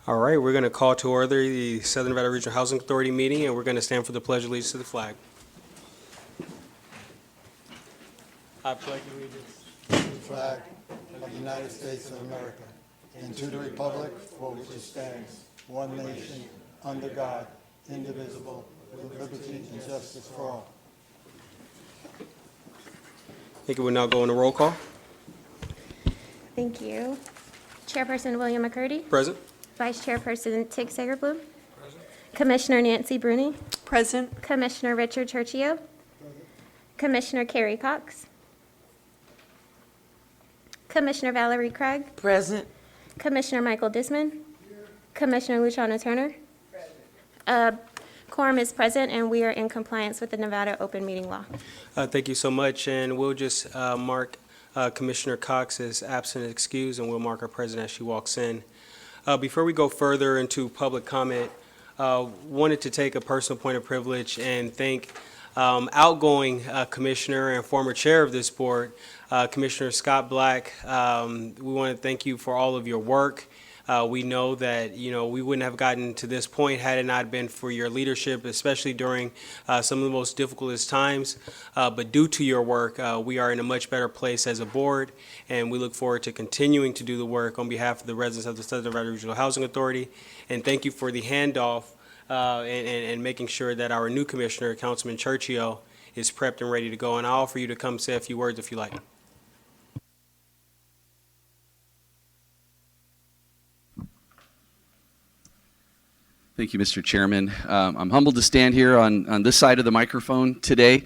All right, we're going to call to order the Southern Nevada Regional Housing Authority meeting, and we're going to stand for the Pledge of Allegiance to the flag. I pledge allegiance To the flag of the United States of America and to the republic for which it stands, one nation, under God, indivisible, with liberty and justice for all. I think we'll now go into roll call. Thank you. Chairperson William McCurdy. Present. Vice Chairperson Tig Sagerbloom. Commissioner Nancy Bruni. Present. Commissioner Richard Churchio. Commissioner Carrie Cox. Commissioner Valerie Craig. Present. Commissioner Michael Disman. Commissioner Luciana Turner. Quorum is present, and we are in compliance with the Nevada open meeting law. Thank you so much, and we'll just mark Commissioner Cox as absent and excused, and we'll mark our president as she walks in. Before we go further into public comment, wanted to take a personal point of privilege and thank outgoing commissioner and former chair of this board, Commissioner Scott Black. We want to thank you for all of your work. We know that, we wouldn't have gotten to this point had it not been for your leadership, especially during some of the most difficult times. But due to your work, we are in a much better place as a board, and we look forward to continuing to do the work on behalf of the residents of the Southern Nevada Regional Housing Authority. And thank you for the handoff and making sure that our new commissioner, Councilman Churchio, is prepped and ready to go. And I'll offer you to come say a few words if you like. Thank you, Mr. Chairman. I'm humbled to stand here on this side of the microphone today.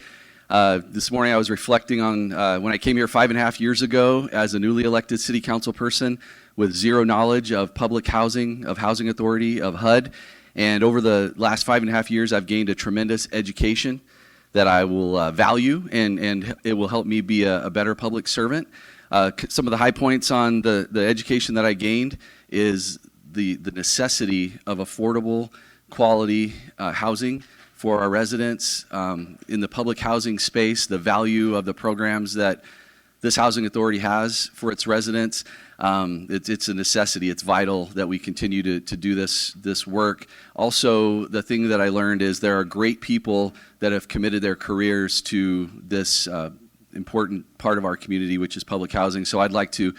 This morning I was reflecting on when I came here 5.5 years ago as a newly elected city council person with zero knowledge of public housing, of housing authority, of HUD. And over the last 5.5 years, I've gained a tremendous education that I will value, and it will help me be a better public servant. Some of the high points on the education that I gained is the necessity of affordable, quality housing for our residents in the public housing space, the value of the programs that this housing authority has for its residents. It's a necessity. It's vital that we continue to do this work. Also, the thing that I learned is there are great people that have committed their careers to this important part of our community, which is public housing. So I'd like to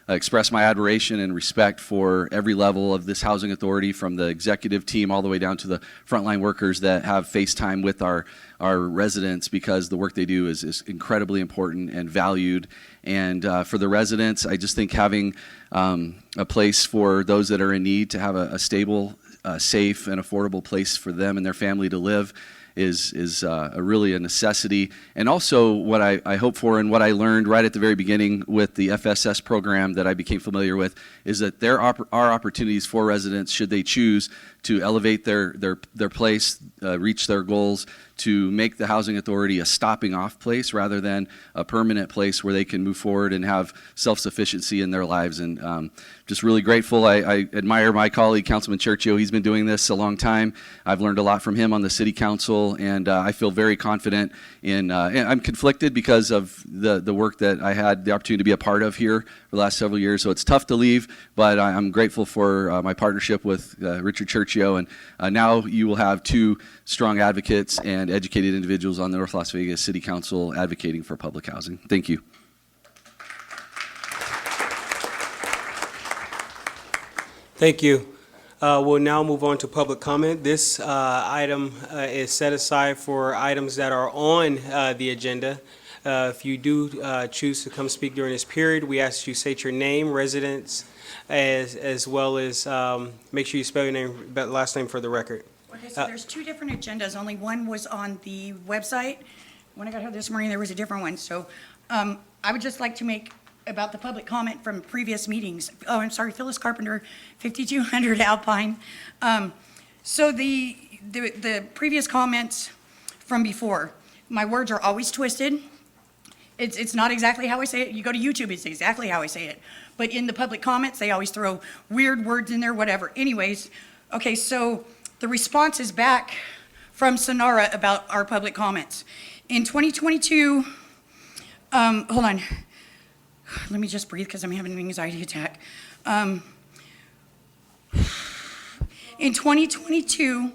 express my admiration and respect for every level of this housing authority, from the executive team all the way down to the frontline workers that have face time with our residents, because the work they do is incredibly important and valued. And for the residents, I just think having a place for those that are in need to have a stable, safe, and affordable place for them and their family to live is really a necessity. And also what I hope for, and what I learned right at the very beginning with the FSS program that I became familiar with, is that there are opportunities for residents, should they choose to elevate their place, reach their goals, to make the housing authority a stopping off place rather than a permanent place where they can move forward and have self-sufficiency in their lives. And just really grateful. I admire my colleague, Councilman Churchio. He's been doing this a long time. I've learned a lot from him on the city council, and I feel very confident in, and I'm conflicted because of the work that I had the opportunity to be a part of here for the last several years. So it's tough to leave, but I'm grateful for my partnership with Richard Churchio. And now you will have two strong advocates and educated individuals on the North Las Vegas City Council advocating for public housing. Thank you. Thank you. We'll now move on to public comment. This item is set aside for items that are on the agenda. If you do choose to come speak during this period, we ask you state your name, residence, as well as make sure you spell your name, last name for the record. Okay, so there's two different agendas. Only one was on the website. When I got here this morning, there was a different one. So I would just like to make about the public comment from previous meetings. Oh, I'm sorry, Phyllis Carpenter, 5200 Alpine. So the previous comments from before, my words are always twisted. It's not exactly how I say it. You go to YouTube, it's exactly how I say it. But in the public comments, they always throw weird words in there, whatever. Anyways, okay, so the response is back from SNRHA about our public comments. In 2022, hold on. Let me just breathe because I'm having an anxiety attack. In 2022,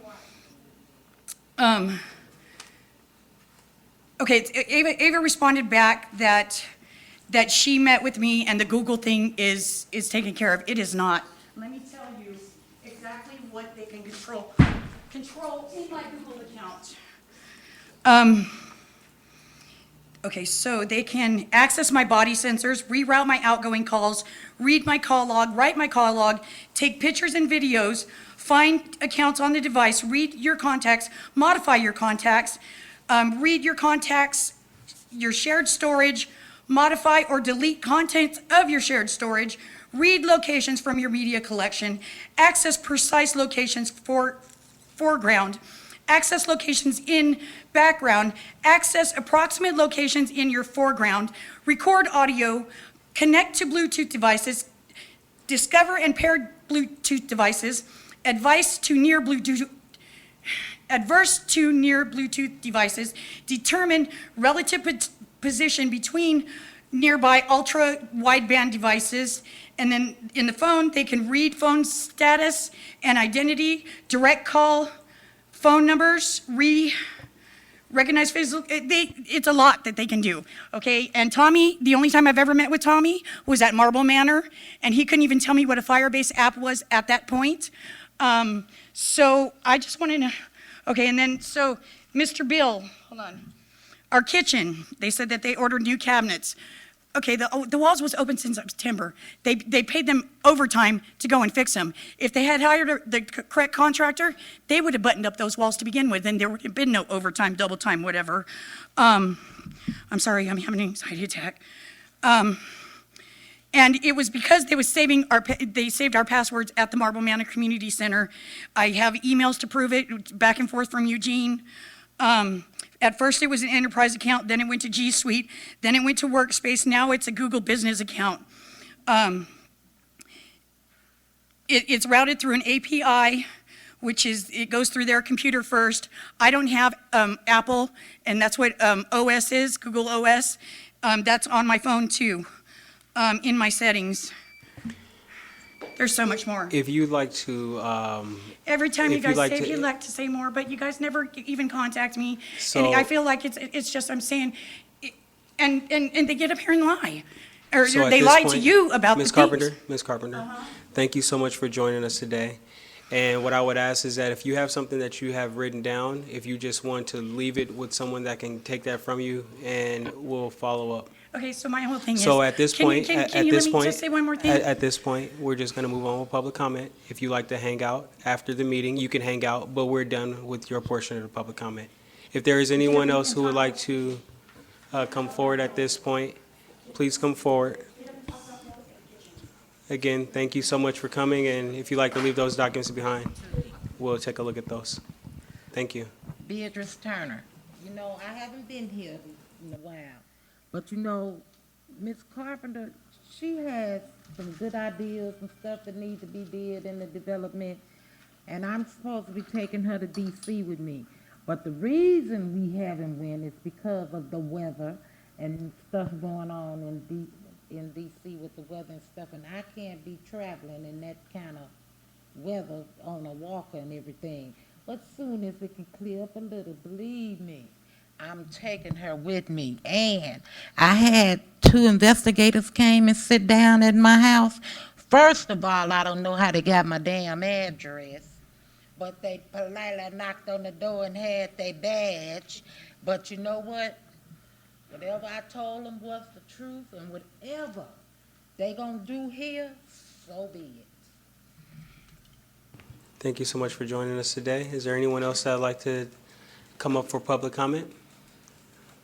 okay, Ava responded back that she met with me and the Google thing is taken care of. It is not. Let me tell you exactly what they can control in my Google account. Okay, so they can access my body sensors, reroute my outgoing calls, read my call log, write my call log, take pictures and videos, find accounts on the device, read your contacts, modify your contacts, read your contacts, your shared storage, modify or delete contents of your shared storage, read locations from your media collection, access precise locations for foreground, access locations in background, access approximate locations in your foreground, record audio, connect to Bluetooth devices, discover and pair Bluetooth devices, adverse to near Bluetooth devices, determine relative position between nearby ultra wideband devices, and then in the phone, they can read phone status and identity, direct call, phone numbers, recognize physical, it's a lot that they can do, okay? And Tommy, the only time I've ever met with Tommy was at Marble Manor, and he couldn't even tell me what a Firebase app was at that point. So I just want to know, okay, and then, so Mr. Bill, hold on. Our kitchen, they said that they ordered new cabinets. Okay, the walls was open since September. They paid them overtime to go and fix them. If they had hired the correct contractor, they would have buttoned up those walls to begin with, and there would have been no overtime, double time, whatever. I'm sorry, I'm having an anxiety attack. And it was because they saved our passwords at the Marble Manor Community Center. I have emails to prove it, back and forth from Eugene. At first, it was an enterprise account, then it went to G Suite, then it went to Workspace, now it's a Google Business account. It's routed through an API, which is, it goes through their computer first. I don't have Apple, and that's what OS is, Google OS. That's on my phone too, in my settings. There's so much more. If you'd like to, Every time you if you'd guys like say, to- you'd like to say more, but you guys never even contact me. So- And I feel like it's just, I'm saying, and they get up here and lie. Or So at they this lie to point, you about the Ms. things. Carpenter, thank you so much for joining us today. And what I would ask is that if you have something that you have written down, if you just want to leave it with someone that can take that from you, and we'll follow up. Okay, so my whole thing is. So at this point, Can at you this let me point, just say one more thing? at this point, we're just going to move on with public comment. If you like to hang out after the meeting, you can hang out, but we're done with your portion of the public comment. If there is anyone else who would like to come forward at this point, please come forward. Again, thank you so much for coming, and if you'd like to leave those documents behind, we'll take a look at those. Thank you. Beatrice Turner. You know, I haven't been here in a while, but you know, Miss Carpenter, she has some good ideas and stuff that need to be did in the development, and I'm supposed to be taking her to DC with me. But the reason we haven't went is because of the weather and stuff going on in DC with the weather and stuff, and I can't be traveling in that kind of weather on a walker and everything. But soon as it can clear up a little, believe me, I'm taking her with me. And I had 2 investigators came and sit down at my house. First of all, I don't know how they got my damn address, but they politely knocked on the door and had their badge. But you know what? Whatever I told them was the truth, and whatever they gonna do here, so be it. Thank you so much for joining us today. Is there anyone else that would like to come up for public comment?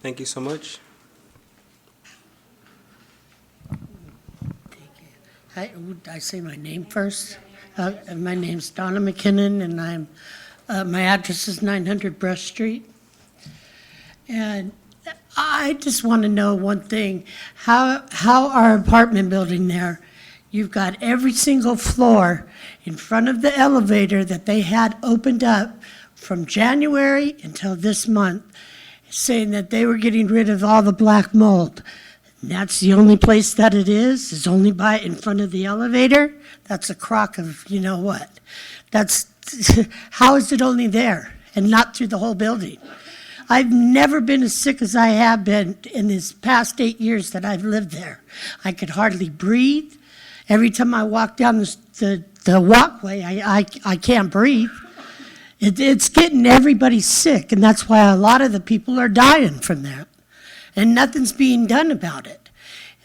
Thank you so much. Would I say my name first? My name's Donna McKinnon, and my address is 900 Brush Street. And I just want to know one thing. How our apartment building there, you've got every single floor in front of the elevator that they had opened up from January until this month, saying that they were getting rid of all the black mold. That's the only place that it is only by in front of the elevator. That's a crock of you know what. That's, how is it only there and not through the whole building? I've never been as sick as I have been in this past 8 years that I've lived there. I could hardly breathe. Every time I walk down the walkway, I can't breathe. It's getting everybody sick, and that's why a lot of the people are dying from that. And nothing's being done about it.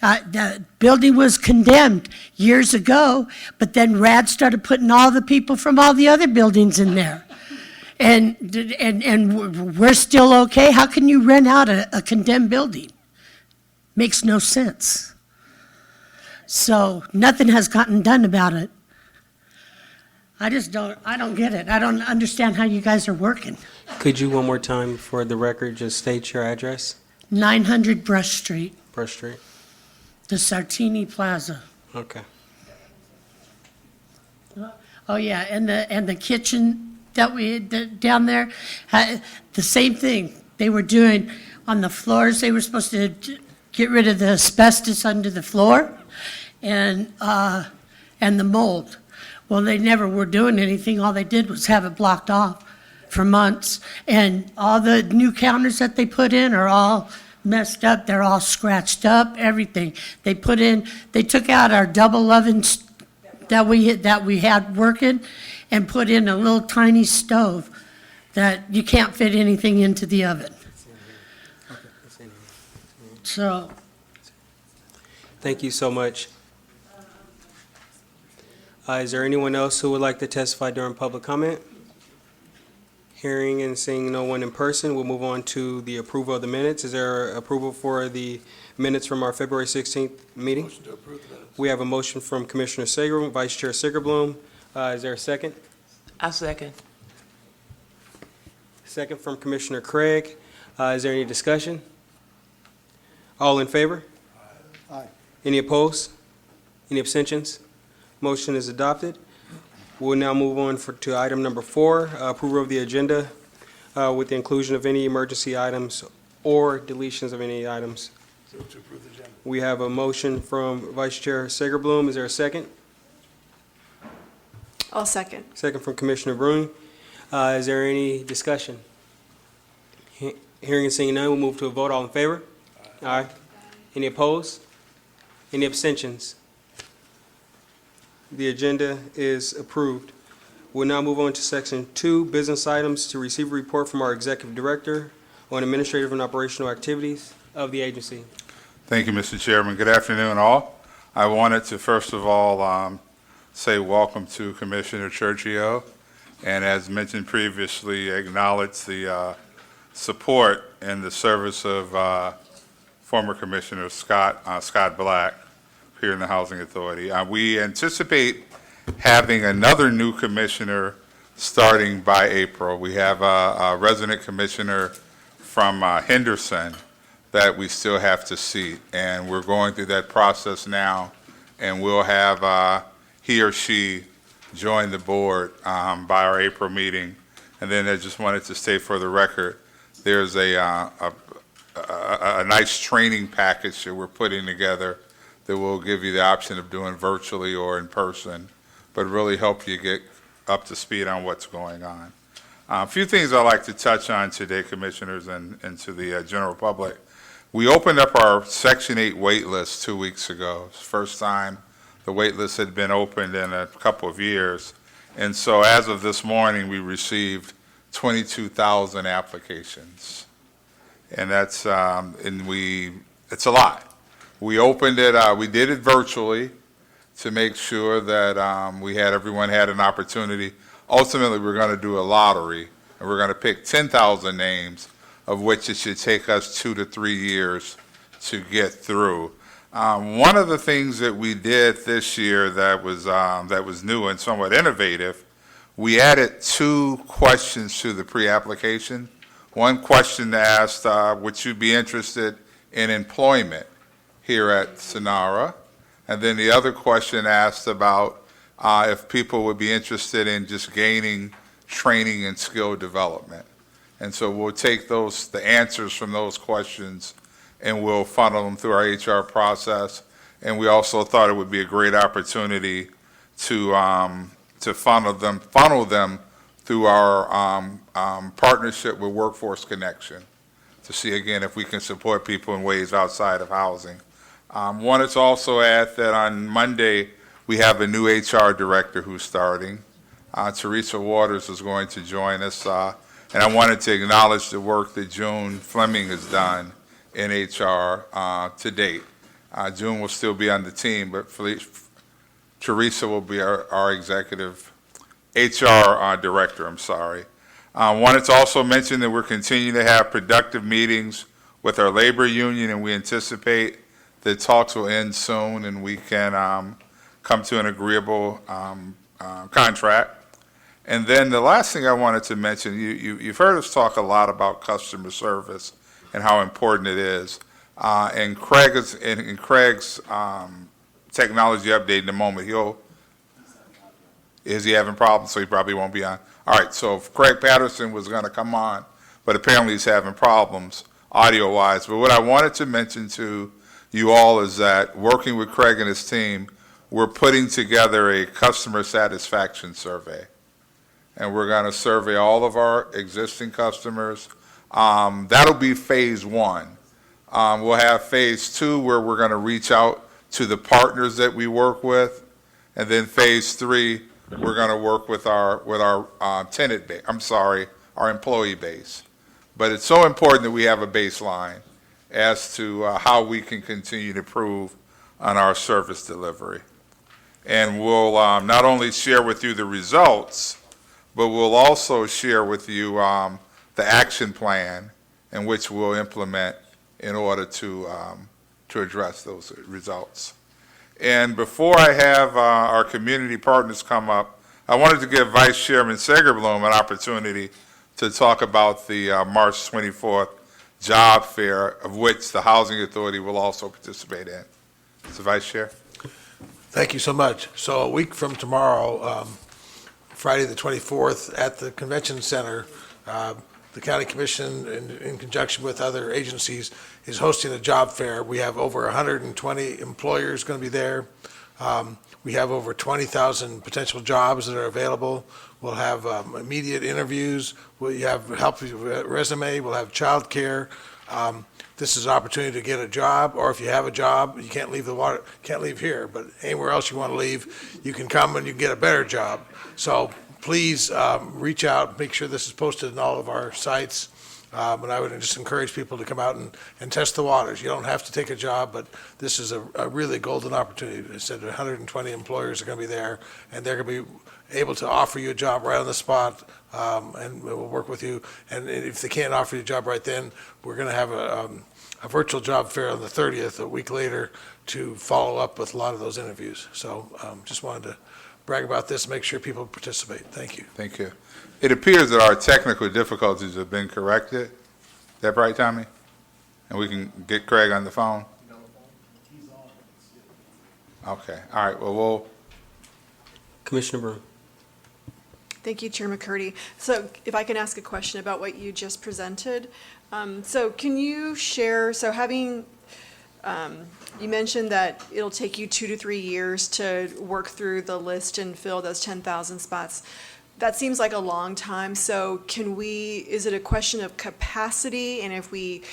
The building was condemned years ago, but then RAD started putting all the people from all the other buildings in there. And we're still okay? How can you rent out a condemned building? Makes no sense. So nothing has gotten done about it. I don't get it. I don't understand how you guys are working. Could you, one more time for the record, just state your address? 900 Brush Street, Brush Street? the Sartini Plaza. Okay. Oh, yeah, and the kitchen down there, the same thing. They were doing on the floors, they were supposed to get rid of the asbestos under the floor and the mold. Well, they never were doing anything. All they did was have it blocked off for months. And all the new counters that they put in are all messed up. They're all scratched up, everything. They took out our double ovens that we had working and put in a little tiny stove that you can't fit anything into the oven. So, Thank you so much. Is there anyone else who would like to testify during public comment? Hearing and seeing no one in person, we'll move on to the approval of the minutes. Is there approval for the minutes from our February 16th meeting? Motion to approve the minutes. We have a motion from Commissioner Sager, Vice Chair Sigerbloom. Is there a second? I second. Second from Commissioner Craig. Is there any discussion? All in favor? Aye. Any opposed? Any abstentions? Motion is adopted. We'll now move on to item number 4, approval of the agenda with the inclusion of any emergency items or deletions of any items. Move to approve the agenda. We have a motion from Vice Chair Sagerbloom. Is there a second? I'll second. Second from Commissioner Bruni. Is there any discussion? Hearing and seeing none, we'll move to a vote. All in favor? Aye. Any opposed? Any abstentions? The agenda is approved. We'll now move on to Section 2, business items, to receive a report from our Executive Director on administrative and operational activities of the agency. Thank you, Mr. Chairman. Good afternoon, all. I wanted to first of all say welcome to Commissioner Churchio, and as mentioned previously, acknowledge the support and the service of former Commissioner Scott Black here in the Housing Authority. We anticipate having another new commissioner starting by April. We have a resident commissioner from Henderson that we still have to seat, and we're going through that process now, and we'll have he or she join the board by our April meeting. And then I just wanted to state for the record, there's a nice training package that we're putting together that will give you the option of doing virtually or in person, but really help you get up to speed on what's going on. A few things I'd like to touch on today, Commissioners, and to the general public. We opened up our Section 8 wait list 2 weeks ago. It's the first time the wait list had been opened in a couple of years. And so as of this morning, we received 22,000 applications. And that's, it's a lot. We opened it, we did it virtually to make sure that everyone had an opportunity. Ultimately, we're going to do a lottery, and we're going to pick 10,000 names, of which it should take us 2 to 3 years to get through. One of the things that we did this year that was new and somewhat innovative, we added 2 questions to the pre-application. One question asked, would you be interested in employment here at SNRHA? And then the other question asked about if people would be interested in just gaining training and skill development. And so we'll take the answers from those questions and we'll funnel them through our HR process. And we also thought it would be a great opportunity to funnel them through our partnership with Workforce Connection to see, again, if we can support people in ways outside of housing. Wanted to also add that on Monday, we have a new HR director who's starting. Teresa Waters is going to join us, and I wanted to acknowledge the work that June Fleming has done in HR to date. June will still be on the team, but Teresa will be our executive HR director, I'm sorry. Wanted to also mention that we're continuing to have productive meetings with our labor union, and we anticipate that talks will end soon and we can come to an agreeable contract. And then the last thing I wanted to mention, you've heard us talk a lot about customer service and how important it is. And Craig's technology update in a moment, is he having problems? So he probably won't be on. All right, so if Craig Patterson was going to come on, but apparently he's having problems audio-wise. But what I wanted to mention to you all is that working with Craig and his team, we're putting together a customer satisfaction survey. And we're going to survey all of our existing customers. That'll be phase one. We'll have phase two where we're going to reach out to the partners that we work with. And then phase three, we're going to work with our tenant base. Our employee base. But it's so important that we have a baseline as to how we can continue to improve on our service delivery. And we'll not only share with you the results, but we'll also share with you the action plan in which we'll implement in order to address those results. And before I have our community partners come up, I wanted to give Vice Chairman Segerblum an opportunity to talk about the March 24th job fair, of which the Housing Authority will also participate in. So, Vice Chair. Thank you so much. So a week from tomorrow, Friday the 24th, at the Convention Center, the County Commission, in conjunction with other agencies, is hosting a job fair. We have over 120 employers going to be there. We have over 20,000 potential jobs that are available. We'll have immediate interviews. We'll have help with your resume. We'll have child care. This is an opportunity to get a job, or if you have a job, you can't leave here, but anywhere else you want to leave, you can come and you can get a better job. So please reach out, make sure this is posted in all of our sites. And I would just encourage people to come out and test the waters. You don't have to take a job, but this is a really golden opportunity. I said 120 employers are going to be there, and they're going to be able to offer you a job right on the spot, and we'll work with you. And if they can't offer you a job right then, we're going to have a virtual job fair on the 30th, a week later, to follow up with a lot of those interviews. So just wanted to brag about this, make sure people participate. Thank you. Thank you. It appears that our technical difficulties have been corrected. Is that right, Tommy? And we can get Craig on the phone? Okay. All right. Well, Commissioner Broome. Thank you, Chair McCurdy. So if I can ask a question about what you just presented. So can you share, so having, you mentioned that it'll take you 2 to 3 years to work through the list and fill those 10,000 spots. That seems like a long time. So is it a question of capacity? And if we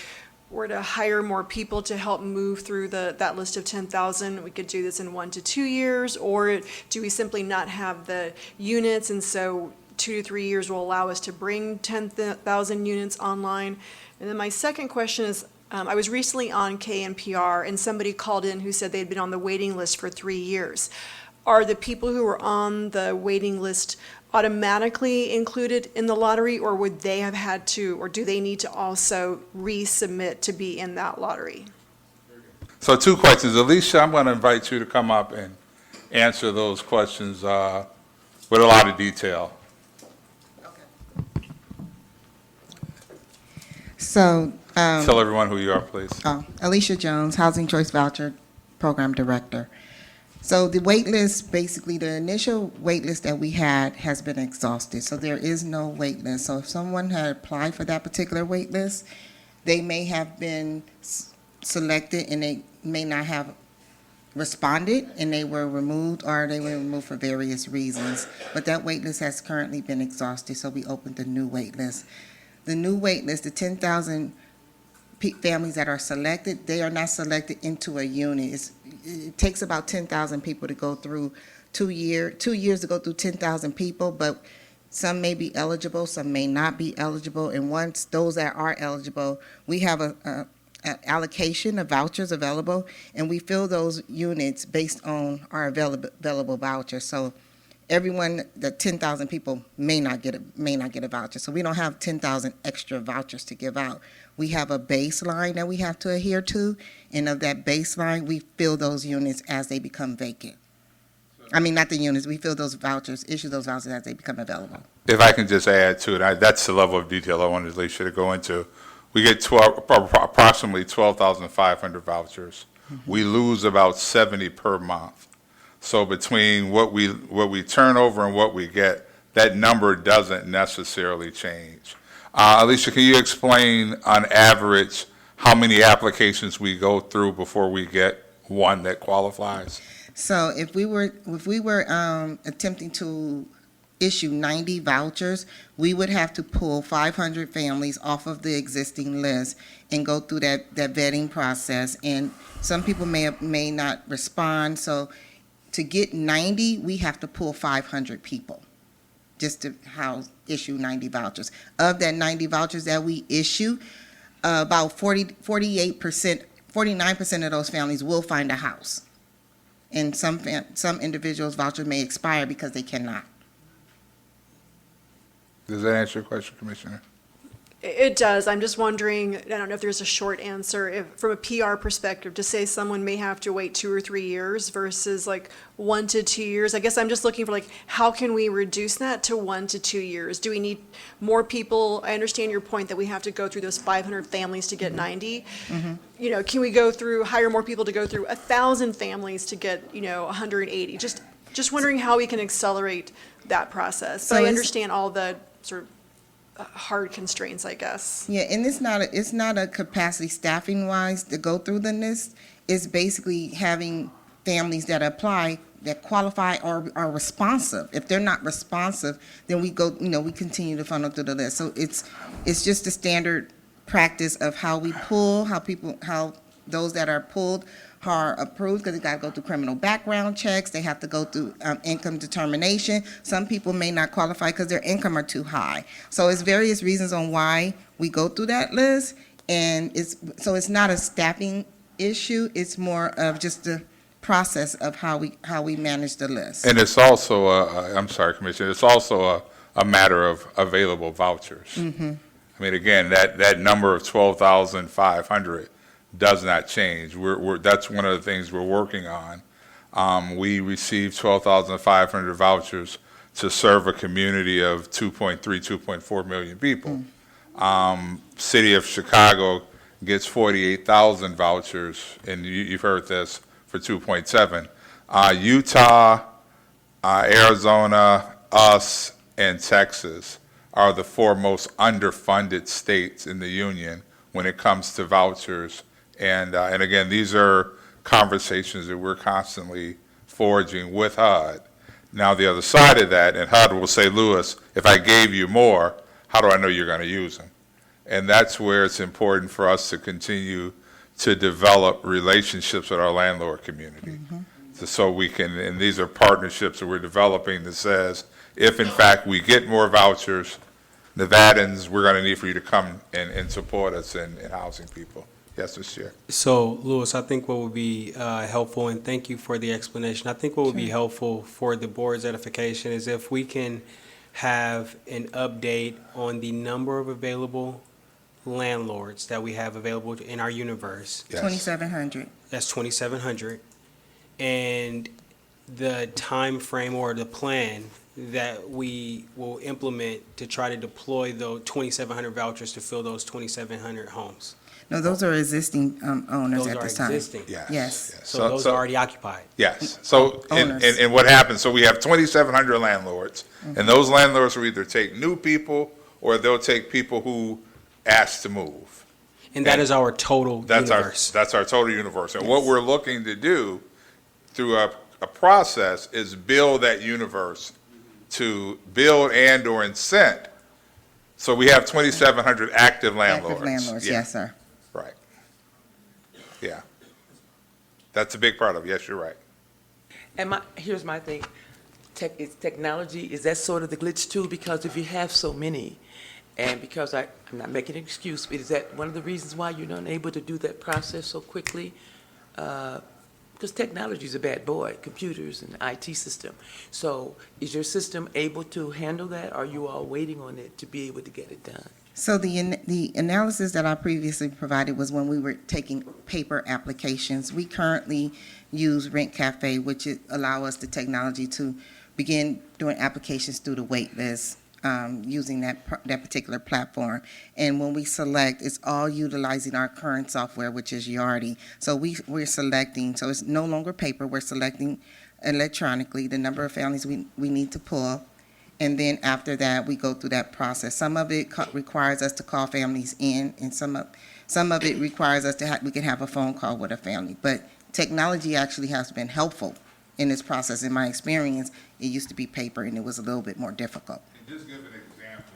were to hire more people to help move through that list of 10,000, we could do this in 1 to 2 years? Or do we simply not have the units, and so 2 to 3 years will allow us to bring 10,000 units online? And then my second question is, I was recently on KNPR, and somebody called in who said they'd been on the waiting list for 3 years. Are the people who are on the waiting list automatically included in the lottery, or would they have had to, or do they need to also resubmit to be in that lottery? so 2 questions. Alicia, I'm going to invite you to come up and answer those questions with a lot of detail. So, Tell everyone who you are, please. Alicia Jones, Housing Choice Voucher Program Director. So the wait list, basically the initial wait list that we had has been exhausted. So there is no wait list. So if someone had applied for that particular wait list, they may have been selected and they may not have responded and they were removed, or they were removed for various reasons. But that wait list has currently been exhausted, so we opened a new wait list. The new wait list, the 10,000 families that are selected, they are not selected into a unit. It takes about 10,000 people to go through 2 years to go through 10,000 people, but some may be eligible, some may not be eligible. And once those that are eligible, we have a allocation of vouchers available, and we fill those units based on our available vouchers. So everyone, the 10,000 people may not get a voucher. So we don't have 10,000 extra vouchers to give out. We have a baseline that we have to adhere to, and of that baseline, we fill those units as they become vacant. I mean, not the units, we fill those vouchers, issue those vouchers as they become available. If I can just add to it, that's the level of detail I wanted Alicia to go into. We get approximately 12,500 vouchers. We lose about 70 per month. So between what we turn over and what we get, that number doesn't necessarily change. Alicia, can you explain on average how many applications we go through before we get one that qualifies? So if we were attempting to issue 90 vouchers, we would have to pull 500 families off of the existing list and go through that vetting process. And some people may not respond. So to get 90, we have to pull 500 people just to issue 90 vouchers. Of that 90 vouchers that we issue, about 48%, 49% of those families will find a house. And some individuals' voucher may expire because they cannot. Does that answer your question, Commissioner? It does. I'm just wondering, I don't know if there's a short answer, from a PR perspective, to say someone may have to wait 2 or 3 years versus like 1 to 2 years. I guess I'm just looking for like, how can we reduce that to 1 to 2 years? Do we need more people? I understand your point that we have to go through those 500 families to get 90. You know, can we hire more people to go through 1,000 families to get, 180? Just wondering how we can accelerate that process. So But I understand all the sort of hard constraints, I guess. Yeah, and it's not a capacity staffing wise to go through the list. It's basically having families that apply that qualify or are responsive. If they're not responsive, then we continue to funnel through the list. So it's just a standard practice of how we pull, how those that are pulled are approved, because they got to go through criminal background checks. They have to go through income determination. Some people may not qualify because their income are too high. So it's various reasons on why we go through that list, and it's not a staffing issue. It's more of just the process of how we manage the list. And it's also, I'm sorry, Commissioner, it's also a matter of available vouchers. I mean, again, that number of 12,500 does not change. That's one of the things we're working on. We received 12,500 vouchers to serve a community of 2.4 million people. City of Chicago gets 48,000 vouchers, and you've heard this, for 2.7. Utah, Arizona, us, and Texas are the 4 most underfunded states in the union when it comes to vouchers. And again, these are conversations that we're constantly forging with HUD. Now, the other side of that, and HUD will say, Lewis, if I gave you more, how do I know you're going to use them? And that's where it's important for us to continue to develop relationships with our landlord community. So we can, and these are partnerships that we're developing that says, if in fact we get more vouchers, Nevadans, we're going to need for you to come and support us in housing people. Yes, Mr. Chair. So, Louis, I think what would be helpful, and thank you for the explanation, I think what would be helpful for the board's edification is if we can have an update on the number of available landlords that we have available in our universe. Yes. 2,700. That's 2,700. And the time frame or the plan that we will implement to try to deploy those 2,700 vouchers to fill those 2,700 homes. No, those are existing owners Those at are this time. existing. Yes. So those are already occupied. Yes. So, Owners. and what happens, so we have 2,700 landlords, and those landlords will either take new people or they'll take people who ask to move. And that is our total universe. That's our total universe. And what we're looking to do through a process is build that universe to build and/or incent. So we have 2,700 active landlords. Active landlords, Yeah, yes, sir. right. Yeah. That's a big part of it. Yes, you're right. And here's my thing. Technology, is that sort of the glitch too? Because if you have so many, and because I'm not making an excuse, but is that one of the reasons why you're not able to do that process so quickly? Because technology is a bad boy, computers and IT system. So is your system able to handle that? Or are you all waiting on it to be able to get it done? So the analysis that I previously provided was when we were taking paper applications. We currently use Rent Cafe, which allow us the technology to begin doing applications through the wait list, using that particular platform. And when we select, it's all utilizing our current software, which is Yardi. So we're selecting, so it's no longer paper, we're selecting electronically the number of families we need to pull. And then after that, we go through that process. Some of it requires us to call families in, and some of it requires us to we can have a phone call with a family. But technology actually has been helpful in this process. In my experience, it used to be paper, and it was a little bit more difficult. And just give an example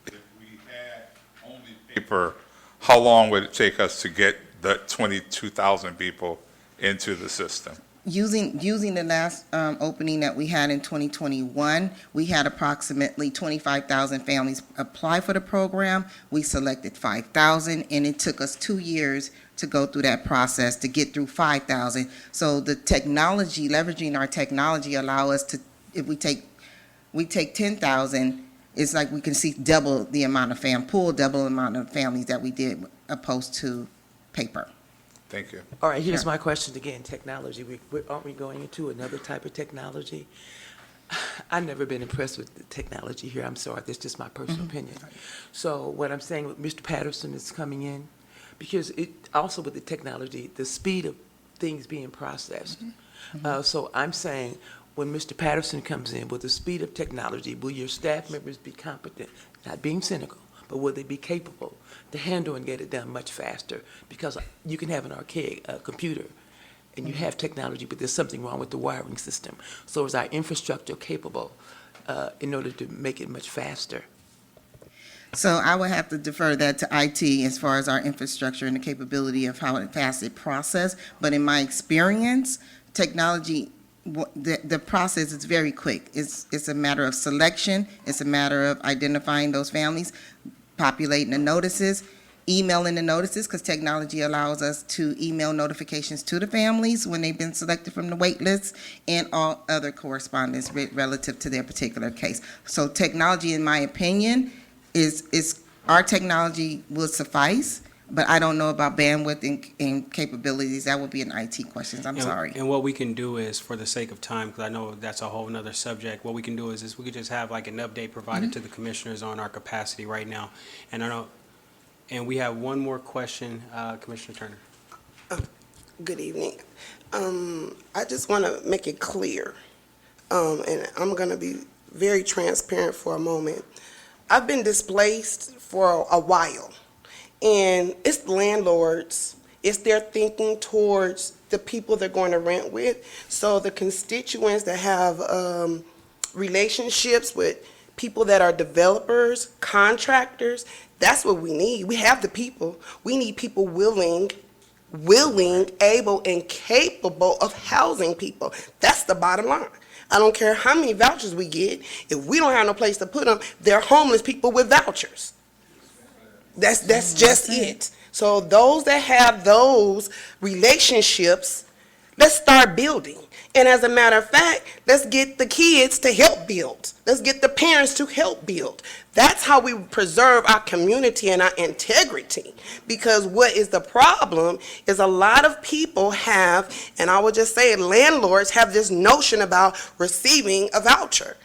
of if we had only paper, how long would it take us to get the 22,000 people into the system? Using the last opening that we had in 2021, we had approximately 25,000 families apply for the program. We selected 5,000, and it took us 2 years to go through that process to get through 5,000. So the technology, leveraging our technology, allow us to, if we take 10,000, it's like we can see double the amount of double the amount of families that we did opposed to paper. Thank you. All right, here's my question again, technology. Aren't we going into another type of technology? I've never been impressed with the technology here. I'm sorry, that's just my personal opinion. So what I'm saying with Mr. Patterson is coming in, because it also with the technology, the speed of things being processed. So I'm saying when Mr. Patterson comes in, with the speed of technology, will your staff members be competent, not being cynical, but will they be capable to handle and get it done much faster? Because you can have an archaic computer and you have technology, but there's something wrong with the wiring system. So is our infrastructure capable in order to make it much faster? So I would have to defer that to IT as far as our infrastructure and the capability of how fast it process. But in my experience, technology, the process is very quick. It's a matter of selection. It's a matter of identifying those families, populating the notices, emailing the notices, because technology allows us to email notifications to the families when they've been selected from the wait list, and all other correspondence relative to their particular case. So technology, in my opinion, is our technology will suffice, but I don't know about bandwidth and capabilities. That would be an IT question. I'm sorry. And what we can do is, for the sake of time, because I know that's a whole nother subject, what we can do is we could just have like an update provided to the commissioners on our capacity right now. And we have one more question, Commissioner Turner. Good evening. I just want to make it clear, and I'm going to be very transparent for a moment. I've been displaced for a while, and it's landlords. It's their thinking towards the people they're going to rent with. So the constituents that have relationships with people that are developers, contractors, that's what we need. We have the people. We need people willing, able, and capable of housing people. That's the bottom line. I don't care how many vouchers we get. If we don't have no place to put them, they're homeless people with vouchers. That's just it. So those that have those relationships, let's start building. And as a matter of fact, let's get the kids to help build. Let's get the parents to help build. That's how we preserve our community and our integrity. Because what is the problem is a lot of people have, and I would just say landlords have this notion about receiving a voucher.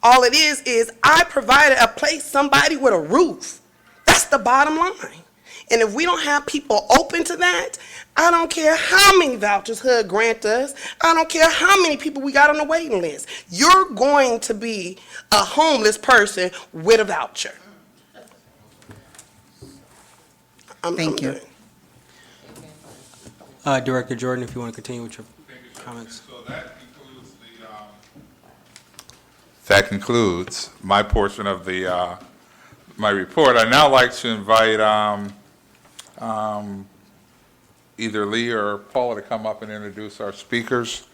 All it is I provided a place, somebody with a roof. That's the bottom line. And if we don't have people open to that, I don't care how many vouchers HUD grant us. I don't care how many people we got on the waiting list. You're going to be a homeless person with a voucher. Thank you. good. Director Jordan, if you want to continue with your comments. So that concludes my portion of the, my report. I'd now like to invite either Lee or Paula to come up and introduce our speakers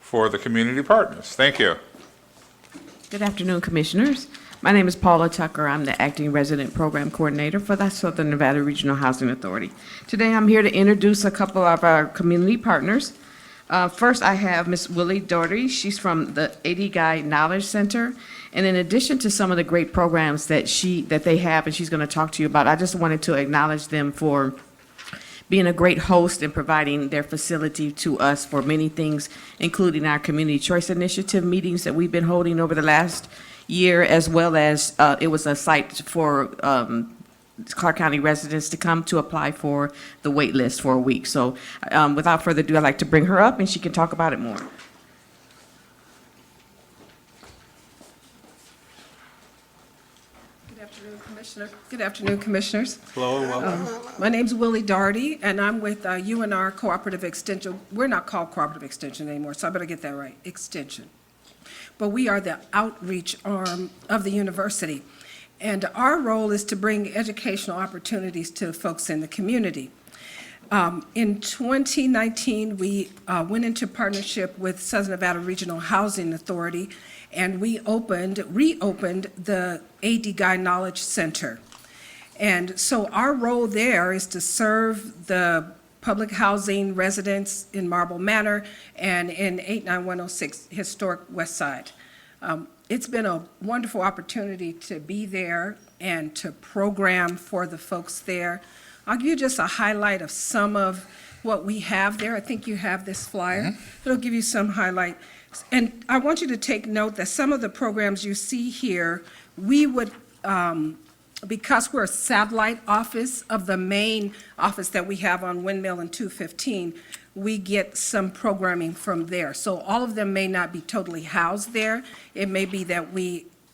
for the community partners. Thank you. Good afternoon, Commissioners. My name is Paula Tucker. I'm the Acting Resident Program Coordinator for the Southern Nevada Regional Housing Authority. Today, I'm here to introduce a couple of our community partners. First, I have Ms. Willie Doherty. She's from the AD Guy Knowledge Center. And in addition to some of the great programs that they have and she's going to talk to you about, I just wanted to acknowledge them for being a great host and providing their facility to us for many things, including our Community Choice Initiative meetings that we've been holding over the last year, as well as it was a site for Clark County residents to come to apply for the wait list for a week. So without further ado, I'd like to bring her up and she can talk about it more. Good afternoon, Commissioners. Hello and welcome. My name's Willie Doherty, and I'm with UNR Cooperative Extension. We're not called Cooperative Extension anymore, so I better get that right, Extension. But we are the outreach arm of the university, and our role is to bring educational opportunities to folks in the community. In 2019, we went into partnership with Southern Nevada Regional Housing Authority, and we reopened the AD Guy Knowledge Center. And so our role there is to serve the public housing residents in Marble Manor and in 89106 Historic West Side. It's been a wonderful opportunity to be there and to program for the folks there. I'll give you just a highlight of some of what we have there. I think you have this flyer. It'll give you some highlight. And I want you to take note that some of the programs you see here, we would, because we're a satellite office of the main office that we have on Windmill and 215, we get some programming from there. So all of them may not be totally housed there. It may be that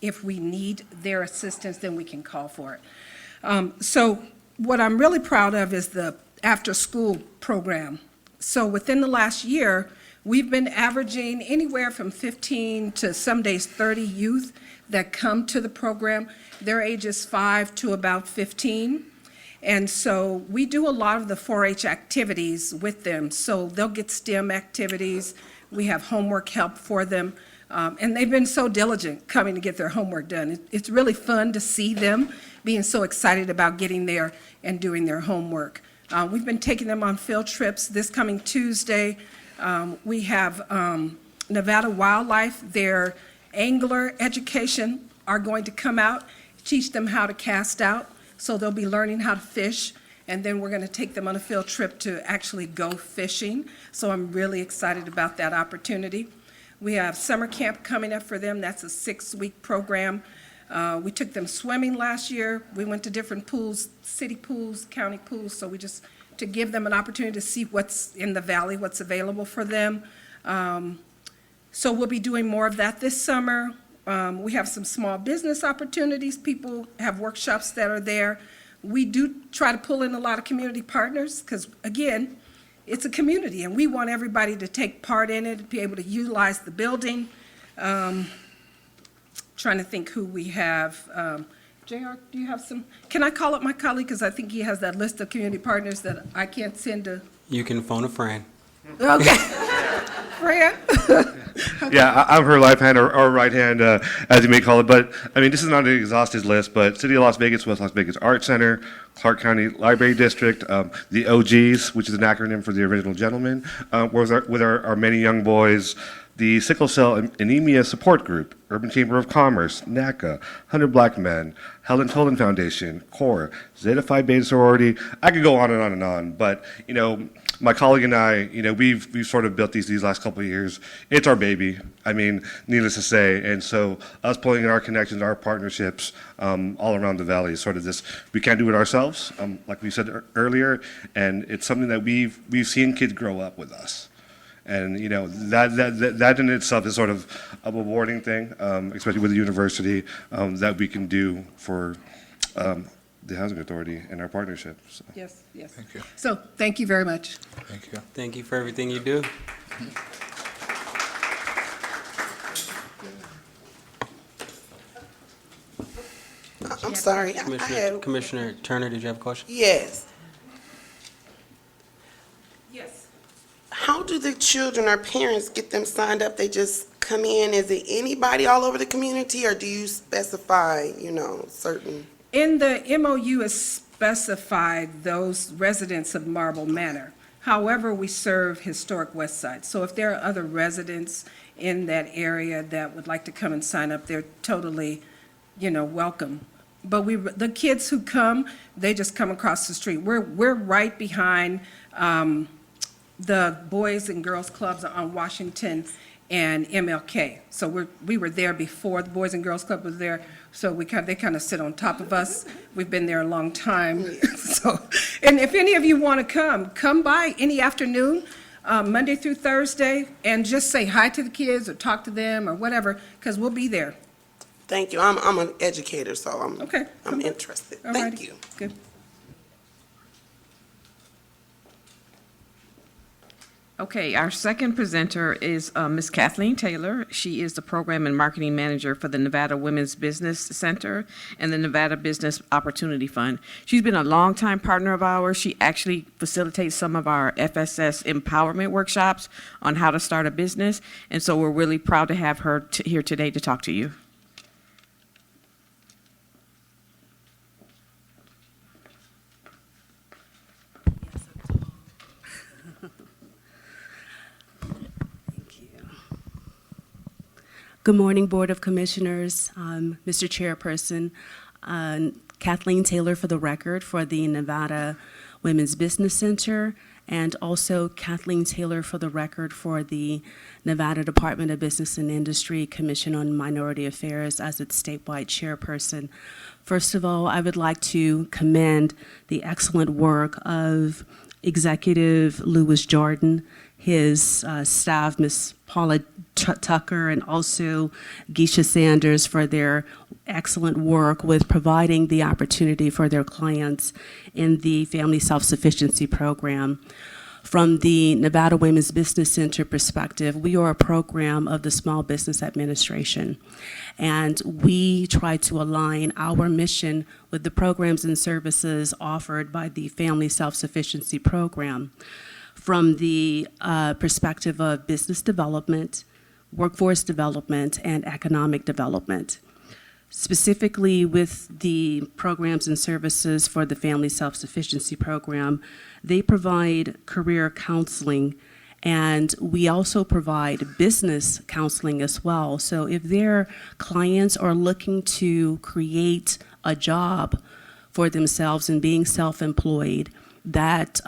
if we need their assistance, then we can call for it. So what I'm really proud of is the after-school program. So within the last year, we've been averaging anywhere from 15 to some days 30 youth that come to the program. Their ages 5 to about 15. And so we do a lot of the 4-H activities with them. So they'll get STEM activities. We have homework help for them. And they've been so diligent coming to get their homework done. It's really fun to see them being so excited about getting there and doing their homework. We've been taking them on field trips. This coming Tuesday, we have Nevada Wildlife, their angler education are going to come out, teach them how to cast out. So they'll be learning how to fish, and then we're going to take them on a field trip to actually go fishing. So I'm really excited about that opportunity. We have summer camp coming up for them. That's a 6-week program. We took them swimming last year. We went to different pools, city pools, county pools, so to give them an opportunity to see what's in the valley, what's available for them. So we'll be doing more of that this summer. We have some small business opportunities. People have workshops that are there. We do try to pull in a lot of community partners because, again, it's a community and we want everybody to take part in it, be able to utilize the building. Trying to think who we have. JR, do you have some? Can I call up my colleague because I think he has that list of community partners that I can't send to. You can phone a friend. Okay. Fran? Yeah, I'm her left hand or right hand, as you may call it. But, I mean, this is not an exhaustive list, but City of Las Vegas, West Las Vegas Art Center, Clark County Library District, the OGs, which is an acronym for the Original Gentleman, with our many young boys, the Sickle Cell Anemia Support Group, Urban Chamber of Commerce, NACA, 100 Black Men, Helen Tolan Foundation, CORE, Zeta Phi Beta Sorority. I could go on and on and on, but, you know, my colleague and I, you know, we've sort of built these last couple of years. It's our baby, I mean, needless to say. And so us pulling in our connections, our partnerships all around the valley is sort of this, we can't do it ourselves, like we said earlier, and it's something that we've seen kids grow up with us. And, you know, that in itself is sort of a rewarding thing, especially with the university, that we can do for the Housing Authority and our partnership. So. Yes, yes. Thank you. So, thank you very much. Thank you. Thank you for everything you do. I'm sorry. I had, Commissioner Turner, did you have a question? yes. Yes. How do the children or parents get them signed up? They just come in? Is it anybody all over the community, or do you specify, certain? In the MOU is specified those residents of Marble Manor. However, we serve historic West Side. So if there are other residents in that area that would like to come and sign up, they're totally, welcome. But the kids who come, they just come across the street. We're right behind the Boys and Girls Clubs on Washington and MLK. So we were there before the Boys and Girls Club was there. So they kind of sit on top of us. We've been there a long time. And if any of you want to come by any afternoon, Monday through Thursday, and just say hi to the kids or talk to them or whatever, because we'll be there. Thank you. I'm an educator, so I'm interested. All Thank righty. you. Good. Okay, our second presenter is Ms. Kathleen Taylor. She is the Program and Marketing Manager for the Nevada Women's Business Center and the Nevada Business Opportunity Fund. She's been a longtime partner of ours. She actually facilitates some of our FSS empowerment workshops on how to start a business, and so we're really proud to have her here today to talk to you. Good morning, Board of Commissioners, Mr. Chairperson, Kathleen Taylor for the record for the Nevada Women's Business Center, and also Kathleen Taylor for the record for the Nevada Department of Business and Industry Commission on Minority Affairs as its statewide chairperson. First of all, I would like to commend the excellent work of Executive Louis Jordan, his staff, Ms. Paula Tucker, and also Geisha Sanders for their excellent work with providing the opportunity for their clients in the Family Self-Sufficiency Program. From the Nevada Women's Business Center perspective, we are a program of the Small Business Administration, and we try to align our mission with the programs and services offered by the Family Self-Sufficiency Program. From the perspective of business development, workforce development, and economic development. Specifically with the programs and services for the Family Self-Sufficiency Program, they provide career counseling, and we also provide business counseling as well. So if their clients are looking to create a job for themselves and being self-employed, that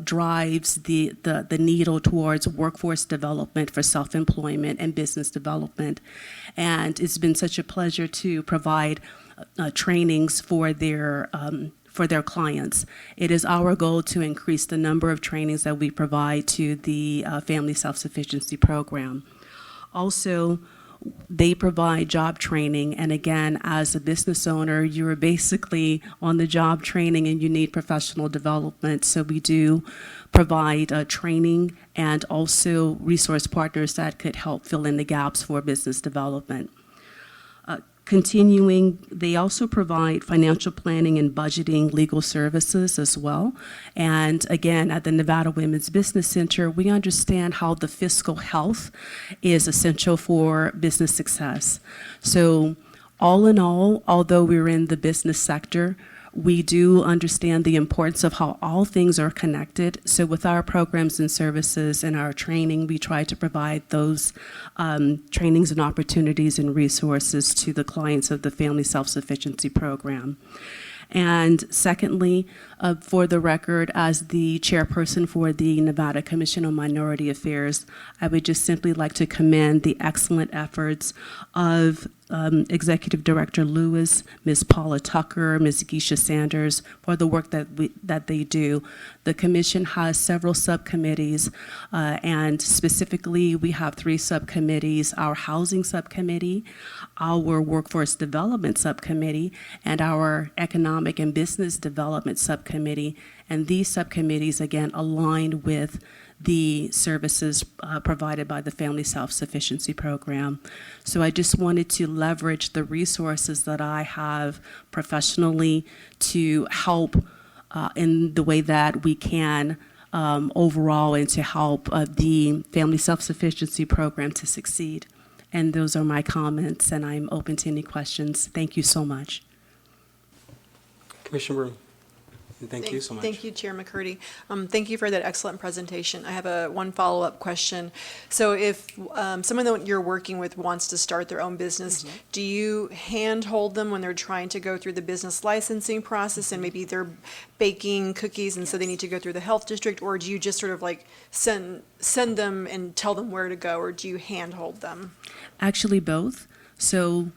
drives the needle towards workforce development for self-employment and business development. And it's been such a pleasure to provide trainings for their clients. It is our goal to increase the number of trainings that we provide to the Family Self-Sufficiency Program. Also, they provide job training, and again, as a business owner, you're basically on the job training and you need professional development. So we do provide training and also resource partners that could help fill in the gaps for business development. Continuing, they also provide financial planning and budgeting legal services as well. And again, at the Nevada Women's Business Center, we understand how the fiscal health is essential for business success. So all in all, although we're in the business sector, we do understand the importance of how all things are connected. So with our programs and services and our training, we try to provide those trainings and opportunities and resources to the clients of the Family Self-Sufficiency Program. And secondly, for the record, as the chairperson for the Nevada Commission on Minority Affairs, I would just simply like to commend the excellent efforts of Executive Director Lewis, Ms. Paula Tucker, Ms. Geisha Sanders for the work that they do. The commission has several subcommittees, and specifically we have 3 subcommittees: our Housing Subcommittee, our Workforce Development Subcommittee, and our Economic and Business Development Subcommittee. And these subcommittees, again, aligned with the services provided by the Family Self-Sufficiency Program. So I just wanted to leverage the resources that I have professionally to help in the way that we can overall, and to help the Family Self-Sufficiency Program to succeed. And those are my comments, and I'm open to any questions. Thank you so much. Commissioner Broome. And thank you so much. Thank you, Chair McCurdy. Thank you for that excellent presentation. I have one follow-up question. So if someone that you're working with wants to start their own business, do you handhold them when they're trying to go through the business licensing process, and maybe they're baking cookies and so they need to go through the health district, or do you just sort of like send them and tell them where to go, or do you handhold them? Actually, both. So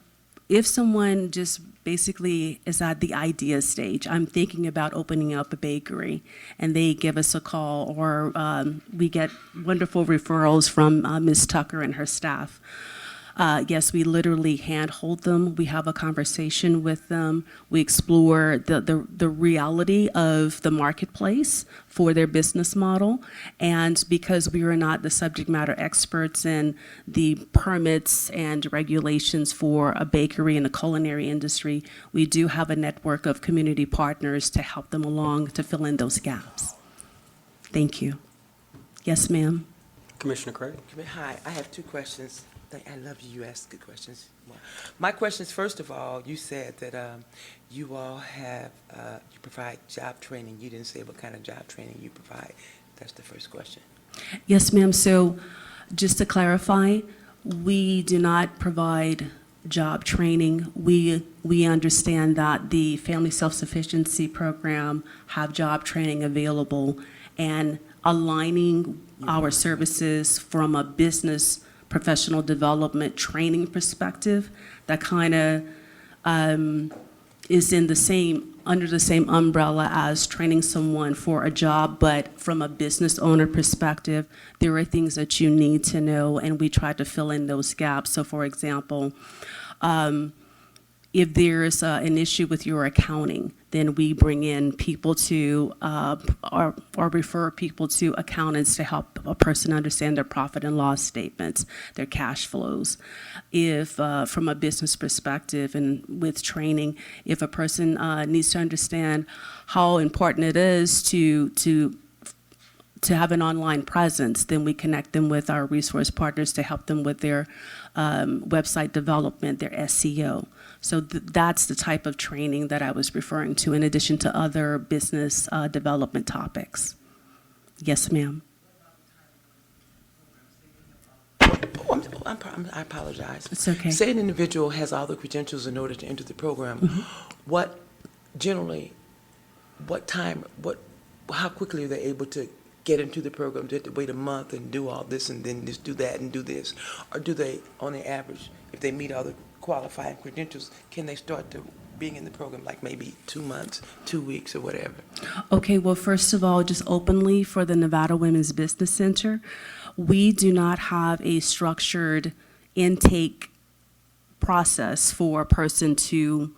if someone just basically is at the idea stage, I'm thinking about opening up a bakery, and they give us a call, or we get wonderful referrals from Ms. Tucker and her staff. Yes, we literally handhold them. We have a conversation with them. We explore the reality of the marketplace for their business model. And because we are not the subject matter experts in the permits and regulations for a bakery and a culinary industry, we do have a network of community partners to help them along to fill in those gaps. Thank you. Yes, ma'am. Commissioner Craig. Hi, I have 2 questions. I love you ask good questions. My question is, first of all, you said that you all have, you provide job training. You didn't say what kind of job training you provide. That's the first question. Yes, ma'am. So just to clarify, we do not provide job training. We understand that the Family Self-Sufficiency Program have job training available, and aligning our services from a business professional development training perspective, that kind of is under the same umbrella as training someone for a job, but from a business owner perspective, there are things that you need to know, and we try to fill in those gaps. So for example, if there's an issue with your accounting, then we bring in people to, or refer people to accountants to help a person understand their profit and loss statements, their cash flows. If, from a business perspective and with training, if a person needs to understand how important it is to have an online presence, then we connect them with our resource partners to help them with their website development, their SEO. So that's the type of training that I was referring to, in addition to other business development topics. Yes, ma'am. I apologize. It's okay. Say an individual has all the credentials in order to enter the program. What time, how quickly are they able to get into the program? Do they have to wait a month and do all this and then just do that and do this? Or do they, on the average, if they meet all the qualifying credentials, can they start being in the program like maybe 2 months, 2 weeks, or whatever? Okay, well, first of all, just openly for the Nevada Women's Business Center, we do not have a structured intake process for a person to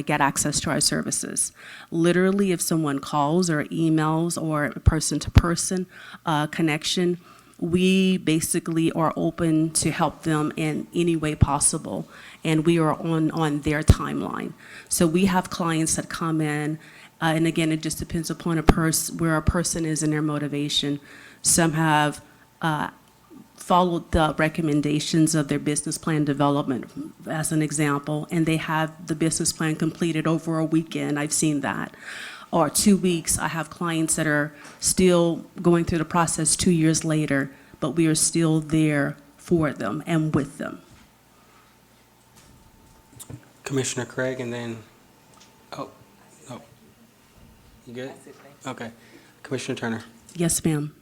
get access to our services. Literally, if someone calls or emails or person-to-person connection, we basically are open to help them in any way possible, and we are on their timeline. So we have clients that come in, and again, it just depends upon where a person is in their motivation. Some have followed the recommendations of their business plan development, as an example, and they have the business plan completed over a weekend. I've seen that. Or 2 weeks. I have clients that are still going through the process 2 years later, but we are still there for them and with them. Commissioner Craig, and then, you good? Okay. Commissioner Turner. Yes, ma'am.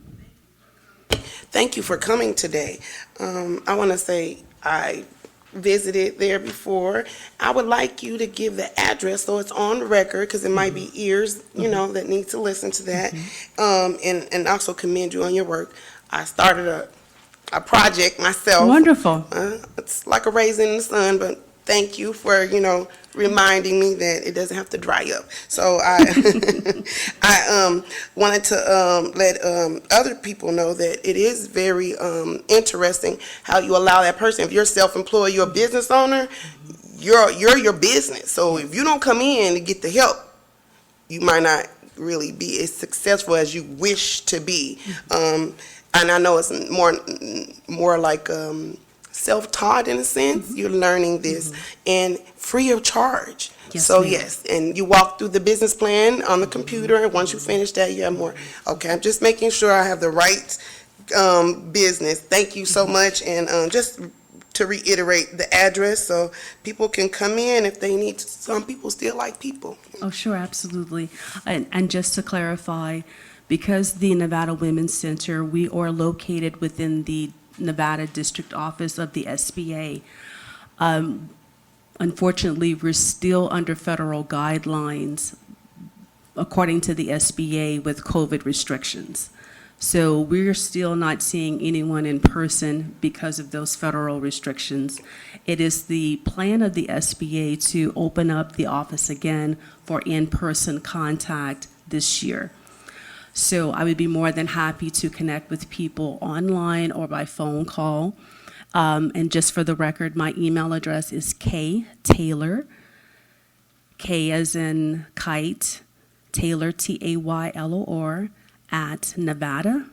Thank you for coming today. I want to say I visited there before. I would like you to give the address so it's on record, because it might be ears, that need to listen to that. And also commend you on your work. I started a project myself. Wonderful. It's like a raisin in the sun, but thank you for, reminding me that it doesn't have to dry up. So I wanted to let other people know that it is very interesting how you allow that person. If you're self-employed, you're a business owner, you're your business. So if you don't come in to get the help, you might not really be as successful as you wish to be. And I know it's more like self-taught in a sense. You're learning this and free of charge. Yes, So ma'am. yes, and you walk through the business plan on the computer, and once you finish that, you have more. Okay, I'm just making sure I have the right business. Thank you so much, and just to reiterate the address so people can come in if they need to. Some people still like people. Oh, sure, absolutely. And just to clarify, because the Nevada Women's Center, we are located within the Nevada District Office of the SBA. Unfortunately, we're still under federal guidelines according to the SBA with COVID restrictions. So we're still not seeing anyone in person because of those federal restrictions. It is the plan of the SBA to open up the office again for in-person contact this year. So I would be more than happy to connect with people online or by phone call. And just for the record, my email address is ktaylor, K as in kite, Taylor, Taylor, at Nevada,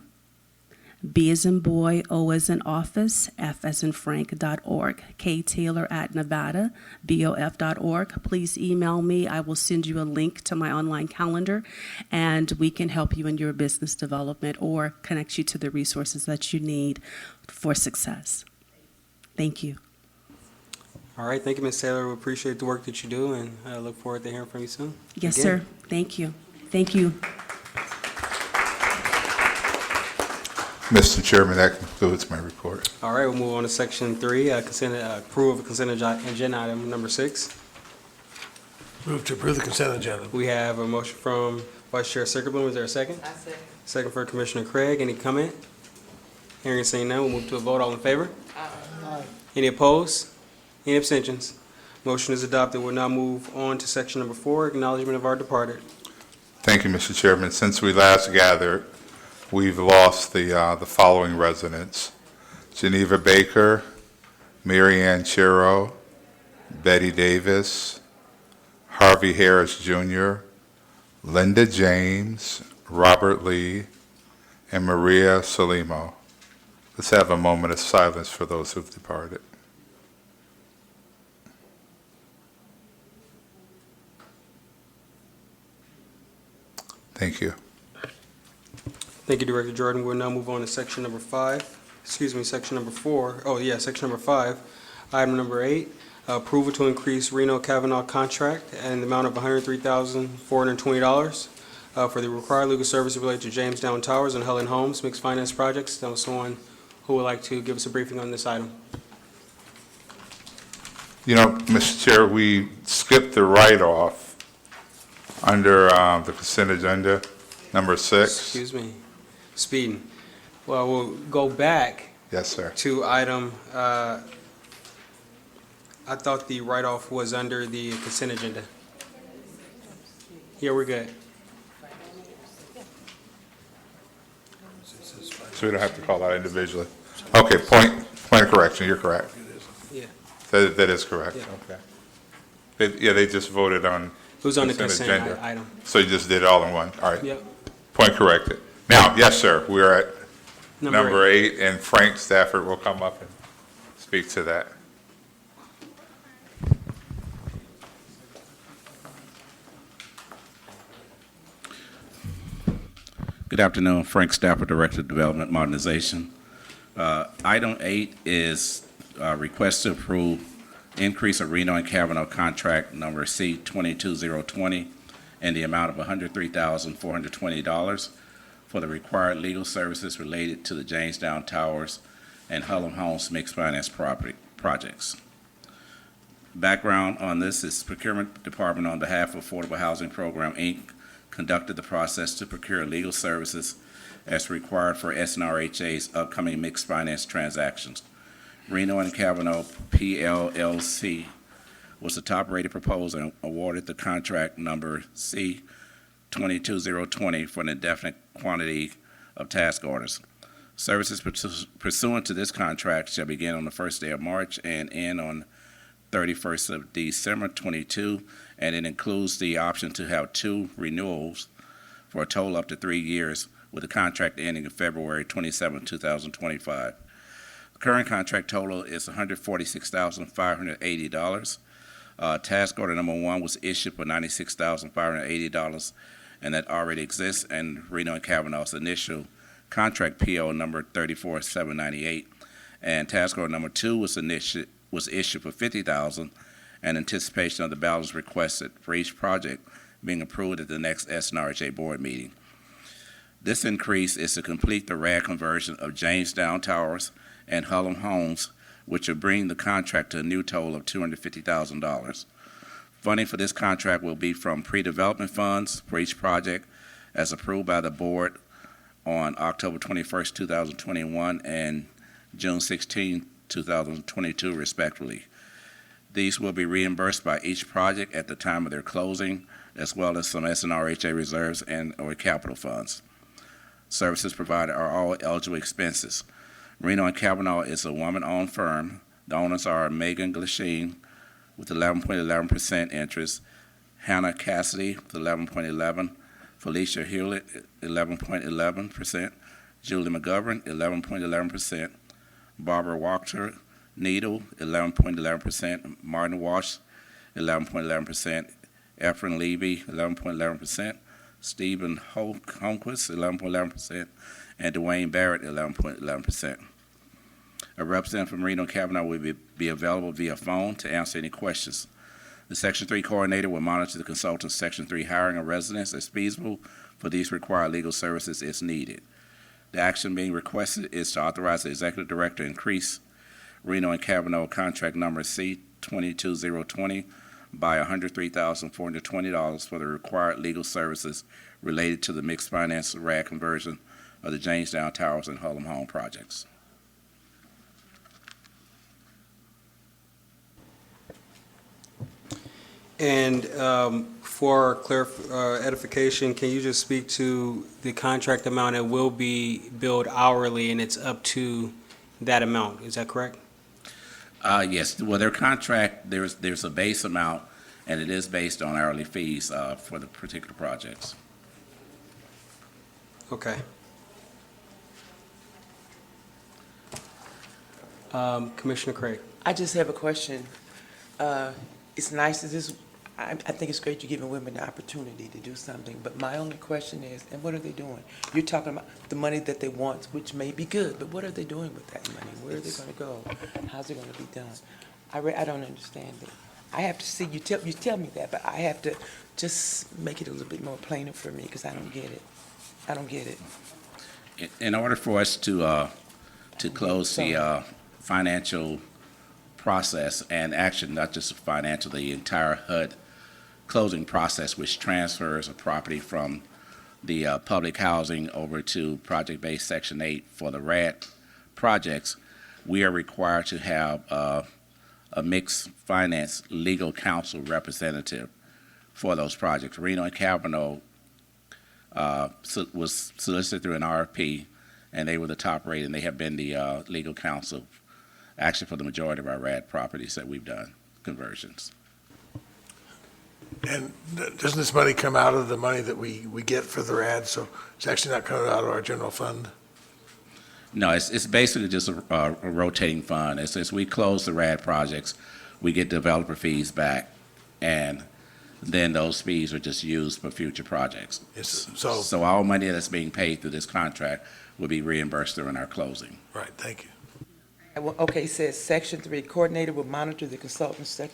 B as in boy, O as in office, F as in Frank.org. ktaylor at Nevada, BOF.org. Please email me. I will send you a link to my online calendar, and we can help you in your business development or connect you to the resources that you need for success. Thank you. All right, thank you, Ms. Taylor. We appreciate the work that you do, and I look forward to hearing from you soon. Yes, Again. sir. Thank you. Thank you. Mr. Chairman, that concludes my report. All right, we'll move on to section 3, approval of consent agenda item number 6. Move to approve the consent agenda. We have a motion from Vice Chair Sickerbloom. Is there a second? I second. Second for Commissioner Craig. Any comment? Hearing and seeing none, we'll move to a vote. All in favor? Aye. Any opposed? Any abstentions? Motion is adopted. We'll now move on to section number 4, acknowledgement of our departed. Thank you, Mr. Chairman. Since we last gathered, we've lost the following residents: Geneva Baker, Mary Ann Chiro, Betty Davis, Harvey Harris Jr., Linda James, Robert Lee, and Maria Salimo. Let's have a moment of silence for those who've departed. Thank you. Thank you, Director Jordan. We'll now move on to section number 4. Oh, yeah, section number 5. Item number 8, approval to increase Reno Kavanaugh contract in the amount of $103,420 for the required legal services related to Jamestown Towers and Helen Homes mixed finance projects. There was someone who would like to give us a briefing on this item. You know, Mr. Chair, we skipped the write-off under the consent agenda, number 6. Excuse me, speeding. Well, we'll go back Yes, sir. to item, I thought the write-off was under the consent agenda. Yeah, we're good. So we don't have to call out individually. Okay, point of correction, you're correct. Yeah. That is correct, Yeah. okay. They just voted on. It was on the consent consent agenda. item. So you just did it all in one, all right. Yep. Point corrected. Now, yes, sir, we're at Number number 8, and Frank Stafford will come up and speak to that. Good afternoon, Frank Stafford, Director of Development Modernization. Item 8 is request to approve increase of Reno and Kavanaugh contract number C22020 in the amount of $103,420 for the required legal services related to the Jamestown Towers and Helen Homes mixed finance projects. Background on this is Procurement Department, on behalf of Affordable Housing Program, Inc., conducted the process to procure legal services as required for SNRHA's upcoming mixed finance transactions. Reno and Cavanaugh PLLC was the top-rated proposal and awarded the contract number C-22020 for an indefinite quantity of task orders. Services pursuant to this contract shall begin on the first day of March and end on 31st of December 22, and it includes the option to have 2 renewals for a total up to 3 years, with the contract ending in February 27, 2025. The current contract total is $146,580. Task order number 1 was issued for $96,580, and that already exists, and Reno and Cavanaugh's initial contract PO number 34798, and task order number 2 was issued for $50,000 in anticipation of the balance requested for each project being approved at the next SNRHA board meeting. This increase is to complete the RAD conversion of Jamestown Towers and Hullum Homes, which will bring the contract to a new total of $250,000. Funding for this contract will be from pre-development funds for each project as approved by the board on October 21st, 2021 and June 16, 2022, respectively. These will be reimbursed by each project at the time of their closing, as well as some SNRHA reserves and/or capital funds. Services provided are all eligible expenses. Reno and Cavanaugh is a woman-owned firm. The owners are Megan Glasheen with 11.11% interest, Hannah Cassidy with 11.11%, Felicia Hewlett 11.11%, Julie McGovern 11.11%, Barbara Walker Needle 11.11%, Martin Walsh 11.11%, Efren Levy 11.11%, Stephen Holmquist 11.11%, and Dwayne Barrett 11.11%. A representative from Reno and Cavanaugh will be available via phone to answer any questions. The Section 3 coordinator will monitor the consultant's Section 3 hiring of residents as feasible for these required legal services as needed. The action being requested is to authorize the executive director to increase Reno and Cavanaugh contract number C-22020 by $103,420 for the required legal services related to the mixed finance RAD conversion of the Jamestown Towers and Hullum Home projects. And for edification, can you just speak to the contract amount? It will be billed hourly, and it's up to that amount. Is that correct? Yes. Well, their contract, there's a base amount, and it is based on hourly fees for the particular projects. Okay. Commissioner Craig. I just have a question. It's nice that this, I think it's great you're giving women the opportunity to do something, but my only question is, and what are they doing? You're talking about the money that they want, which may be good, but what are they doing with that money? Where are they going to go? How's it going to be done? I don't understand it. I have to see, you tell me that, but I have to just make it a little bit more plainer for me, because I don't get it. I don't get it. In order for us to close the financial process and action, not just financial, the entire HUD closing process, which transfers a property from the public housing over to project-based Section 8 for the RAD projects, we are required to have a mixed finance legal counsel representative for those projects. Reno and Cavanaugh was solicited through an RFP, and they were the top rated, and they have been the legal counsel actually for the majority of our RAD properties that we've done conversions. And doesn't this money come out of the money that we get for the RAD? So it's actually not coming out of our general fund? No, it's basically just a rotating fund. As we close the RAD projects, we get developer fees back, and then those fees are just used for future projects. Yes, so all money that's being paid through this contract will be reimbursed during our closing. Right, thank you. Okay, it says Section 3, coordinator will monitor the consultant's, the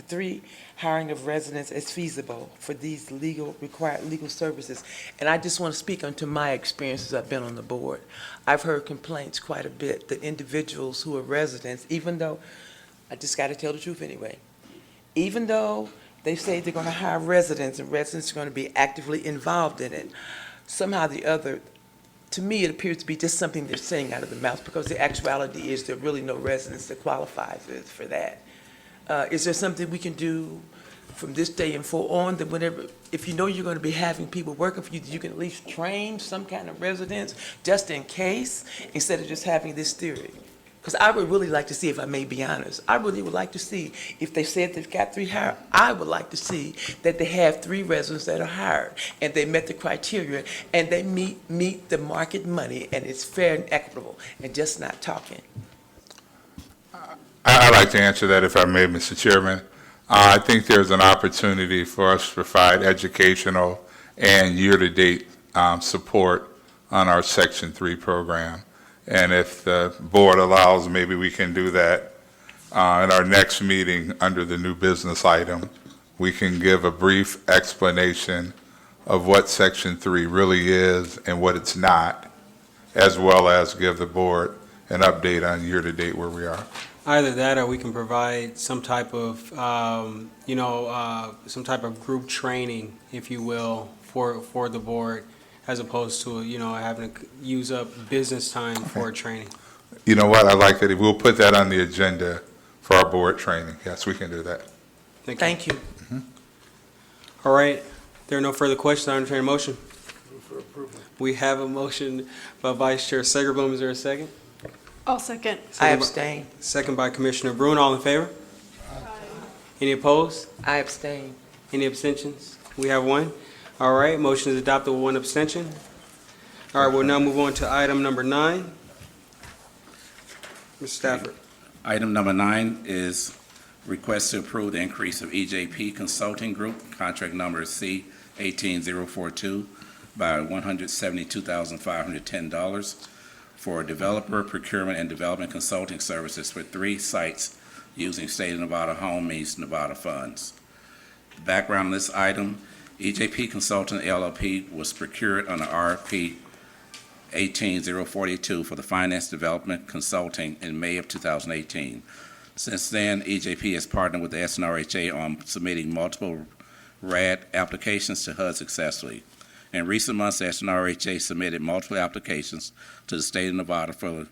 3 hiring of residents as feasible for these required legal services. And I just want to speak onto my experiences. I've been on the board. I've heard complaints quite a bit that individuals who are residents, even though, I just got to tell the truth anyway, even though they say they're gonna hire residents and residents are gonna be actively involved in it, somehow or the other, to me, it appears to be just something they're saying out of the mouth, because the actuality is there are really no residents that qualify for that. Is there something we can do from this day and forward on, that whenever, if you know you're gonna be having people working for you, you can at least train some kind of residents just in case, instead of just having this theory? Because I would really like to see, if I may be honest, I really would like to see, if they said they've got 3 hired, I would like to see that they have 3 residents that are hired, and they met the criteria, and they meet the market money, and it's fair and equitable, and just not talking. I'd like to answer that, if I may, Mr. Chairman. I think there's an opportunity for us to provide educational and year-to-date support on our Section 3 program. And if the board allows, maybe we can do that in our next meeting under the new business item. We can give a brief explanation of what Section 3 really is and what it's not, as well as give the board an update on year-to-date where we are. Either that, or we can provide some type of, some type of group training, if you will, for the board, as opposed to, having to use up business time for training. You know what, I like that. We'll put that on the agenda for our board training. Yes, we can do that. Thank you. All right, there are no further questions. I entertain a motion. We have a motion by Vice Chair Segerbloom. Is there a second? I'll second. I abstain. Second by Commissioner Bruin. All in favor? Any opposed? I abstain. Any abstentions? We have one. All right, motion is adopted with one abstention. All right, we'll now move on to item number 9. Mr. Stafford. Item number 9 is request to approve the increase of EJP Consulting Group, contract number C18042, by $172,510 for developer procurement and development consulting services for 3 sites using state of Nevada Home Means Nevada funds. The background on this item: EJP Consultant LLP was procured under RFP 18042 for the finance development consulting in May of 2018. Since then, EJP has partnered with the SNRHA on submitting multiple RAD applications to HUD successfully. In recent months, the SNRHA submitted multiple applications to the state of Nevada for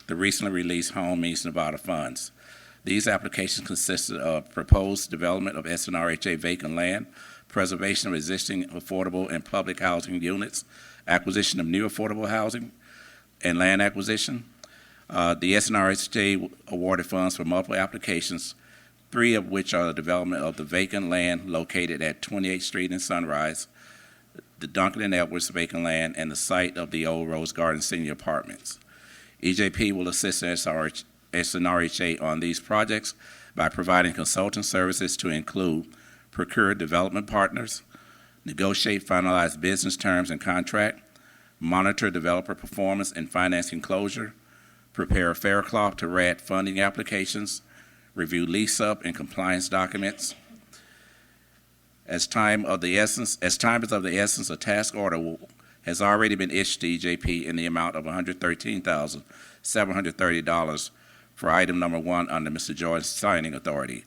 the recently released Home Means Nevada funds. These applications consisted of proposed development of SNRHA vacant land, preservation of existing affordable and public housing units, acquisition of new affordable housing, and land acquisition. The SNRHA awarded funds for multiple applications, 3 of which are the development of the vacant land located at 28th Street in Sunrise, the Duncan and Edwards vacant land, and the site of the old Rose Garden Senior Apartments. EJP will assist SNRHA on these projects by providing consulting services to include procure development partners, negotiate finalized business terms and contract, monitor developer performance and financing closure, prepare fair cloth to RAD funding applications, review lease-up and compliance documents. As time is of the essence, a task order has already been issued to EJP in the amount of $113,730 for item number 1 under Mr. George's signing authority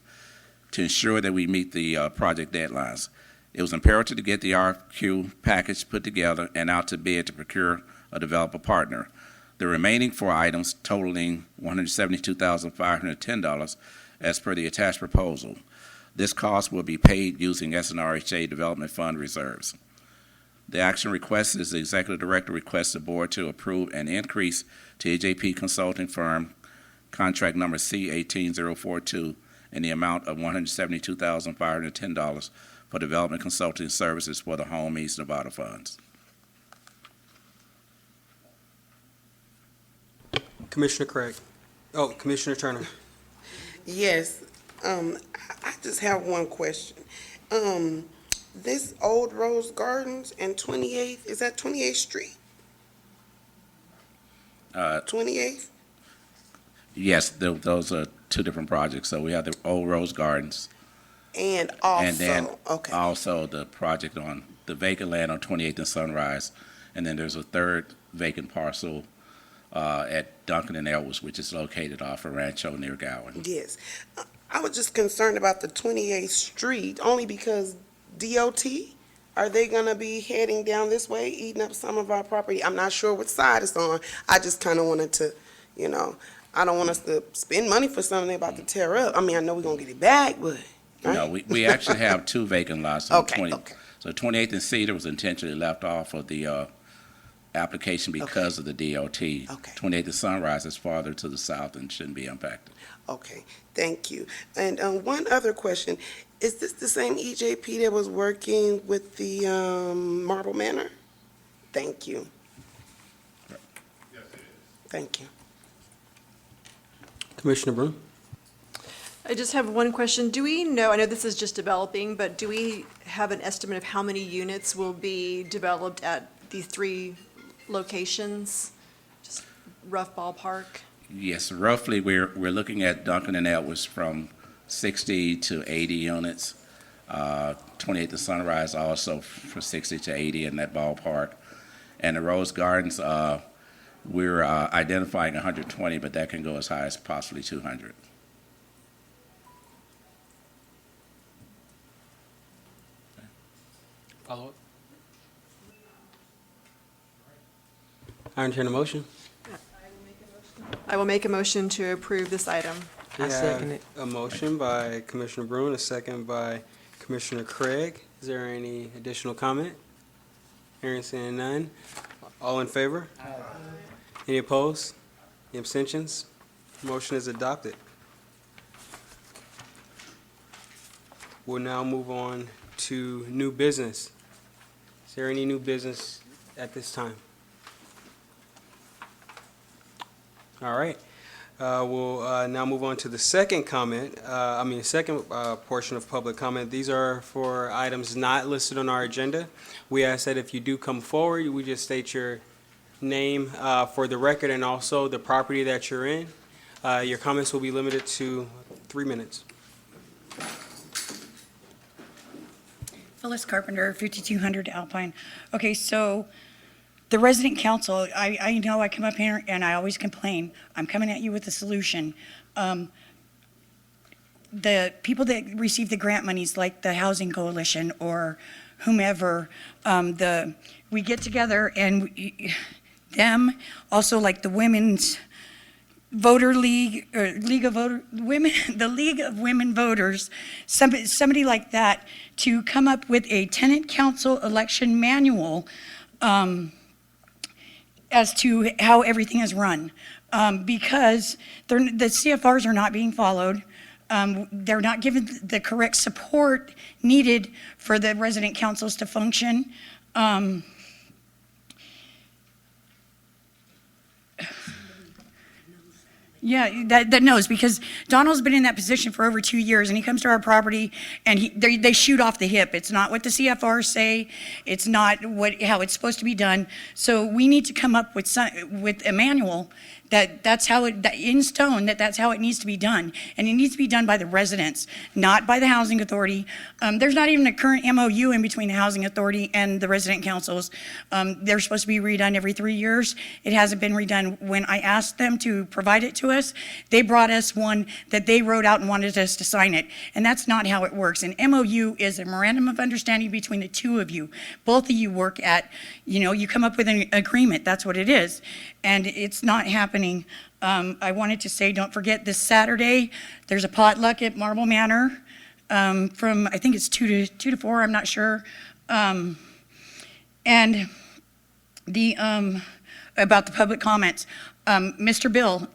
to ensure that we meet the project deadlines. It was imperative to get the RFQ package put together and out to bid to procure a developer partner. The remaining 4 items totaling $172,510 as per the attached proposal. This cost will be paid using SNRHA Development Fund reserves. The action request is the Executive Director requests the Board to approve an increase to EJP Consulting Firm, contract number C18042, in the amount of $172,510 for development consulting services for the Home Means Nevada funds. Commissioner Craig. Oh, Commissioner Turner. Yes, I just have one question. This Old Rose Gardens and 28th, is that 28th Street? 28th? Yes, those are 2 different projects. So we have the Old Rose Gardens. And also, And then okay. also the project on the vacant land on 28th and Sunrise. And then there's a 3rd vacant parcel at Duncan and Elwes, which is located off of Rancho near Gowan. Yes. I was just concerned about the 28th Street, only because DOT, are they gonna be heading down this way, eating up some of our property? I'm not sure which side it's on. I just kind of wanted to, I don't want us to spend money for something they're about to tear up. I mean, I know we're gonna get it back, but, right? No, we actually have 2 vacant lots on Okay, 20. okay. So 28th and Cedar was intentionally left off of the application because of the DOT. Okay. 28th and Sunrise is farther to the south and shouldn't be impacted. Okay, thank you. And one other question, is this the same EJP that was working with the Marble Manor? Thank you. Yes, it is. Thank you. Commissioner Broom? I just have one question. Do we know, I know this is just developing, but do we have an estimate of how many units will be developed at these 3 locations? Just rough ballpark? Yes, roughly, we're looking at Duncan and Edwards from 60 to 80 units. 28th and Sunrise also for 60 to 80 in that ballpark. And the Rose Gardens, we're identifying 120, but that can go as high as possibly 200. Follow up? I entertain a motion. I will make a motion to approve this item. I second it. A motion by Commissioner Bruin, a second by Commissioner Craig. Is there any additional comment? Hearing seeing none. All in favor? Any opposed? Any abstentions? Motion is adopted. We'll now move on to new business. Is there any new business at this time? All right. We'll now move on to the second second portion of public comment. These are for items not listed on our agenda. We ask that if you do come forward, we just state your name for the record and also the property that you're in. Your comments will be limited to 3 minutes. Phyllis Carpenter, 5200 Alpine. Okay, so the resident council, I know I come up here and I always complain. I'm coming at you with a solution. The people that receive the grant monies, like the Housing Coalition or whomever, we get together and them, also like the Women's Voter League, or League of Voter Women, the League of Women Voters, somebody like that, to come up with a tenant council election manual as to how everything is run, because the CFRs are not being followed. They're not given the correct support needed for the resident councils to function. Yeah, that knows, because Donald's been in that position for over 2 years, and he comes to our property and they shoot off the hip. It's not what the CFRs say. It's not how it's supposed to be done. So we need to come up with a manual that's how in stone, that's how it needs to be done. And it needs to be done by the residents, not by the housing authority. There's not even a current MOU in between the housing authority and the resident councils. They're supposed to be redone every 3 years. It hasn't been redone. When I asked them to provide it to us, they brought us one that they wrote out and wanted us to sign it. And that's not how it works. An MOU is a memorandum of understanding between the two of you. Both of you work at, you come up with an agreement. That's what it is. And it's not happening. I wanted to say, don't forget this Saturday, there's a potluck at Marble Manor from, I think it's 2 to 4, I'm not sure. And about the public comments, Mr. Bill,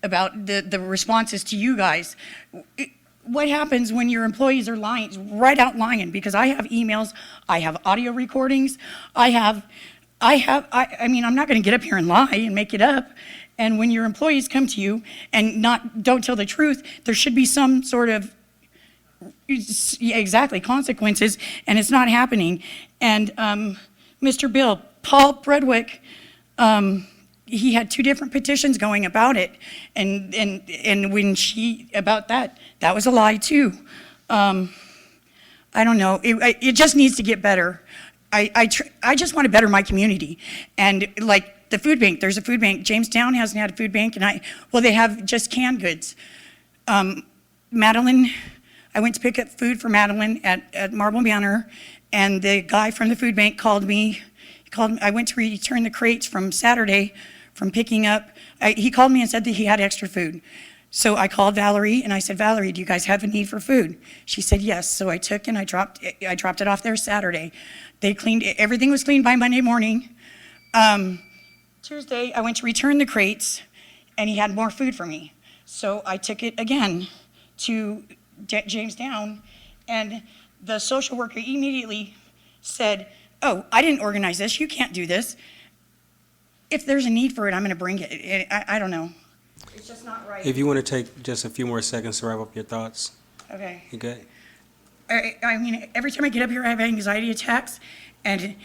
about the responses to you guys. What happens when your employees are lying, right out lying? Because I have emails, I have audio recordings, I mean, I'm not going to get up here and lie and make it up. And when your employees come to you and don't tell the truth, there should be some sort of, consequences, and it's not happening. And Mr. Bill, Paul Bredwick, he had 2 different petitions going about it. And when about that was a lie too. I don't know, it just needs to get better. I just want to better my community. And like the food bank, there's a food bank. Jamestown hasn't had a food bank, and they have just canned goods. Madeline, I went to pick up food for Madeline at Marble Manor, and the guy from the food bank called me. I went to return the crates from Saturday from picking up. He called me and said that he had extra food. So I called Valerie and I said, Valerie, do you guys have a need for food? She said yes. So I took and I dropped it off there Saturday. They cleaned it. Everything was cleaned by Monday morning. Tuesday, I went to return the crates and he had more food for me. So I took it again to Jamestown, and the social worker immediately said, oh, I didn't organize this. You can't do this. If there's a need for it, I'm going to bring it. I don't know. It's just not right. If you want to take just a few more seconds to wrap up your thoughts. Okay. You good? I mean, every time I get up here, I have anxiety attacks, and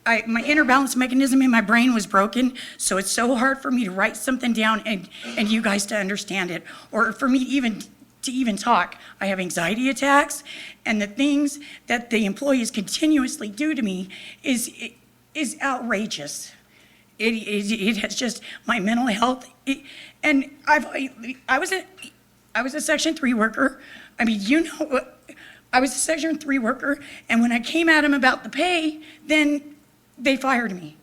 my inner balance mechanism in my brain was broken, so it's so hard for me to write something down and you guys to understand it, or for me to even talk. I have anxiety attacks, and the things that the employees continuously do to me is outrageous. It has just my mental health, and I was a Section 3 worker. I mean, you know, I was a Section 3 worker, and when I came at them about the pay, then they fired me.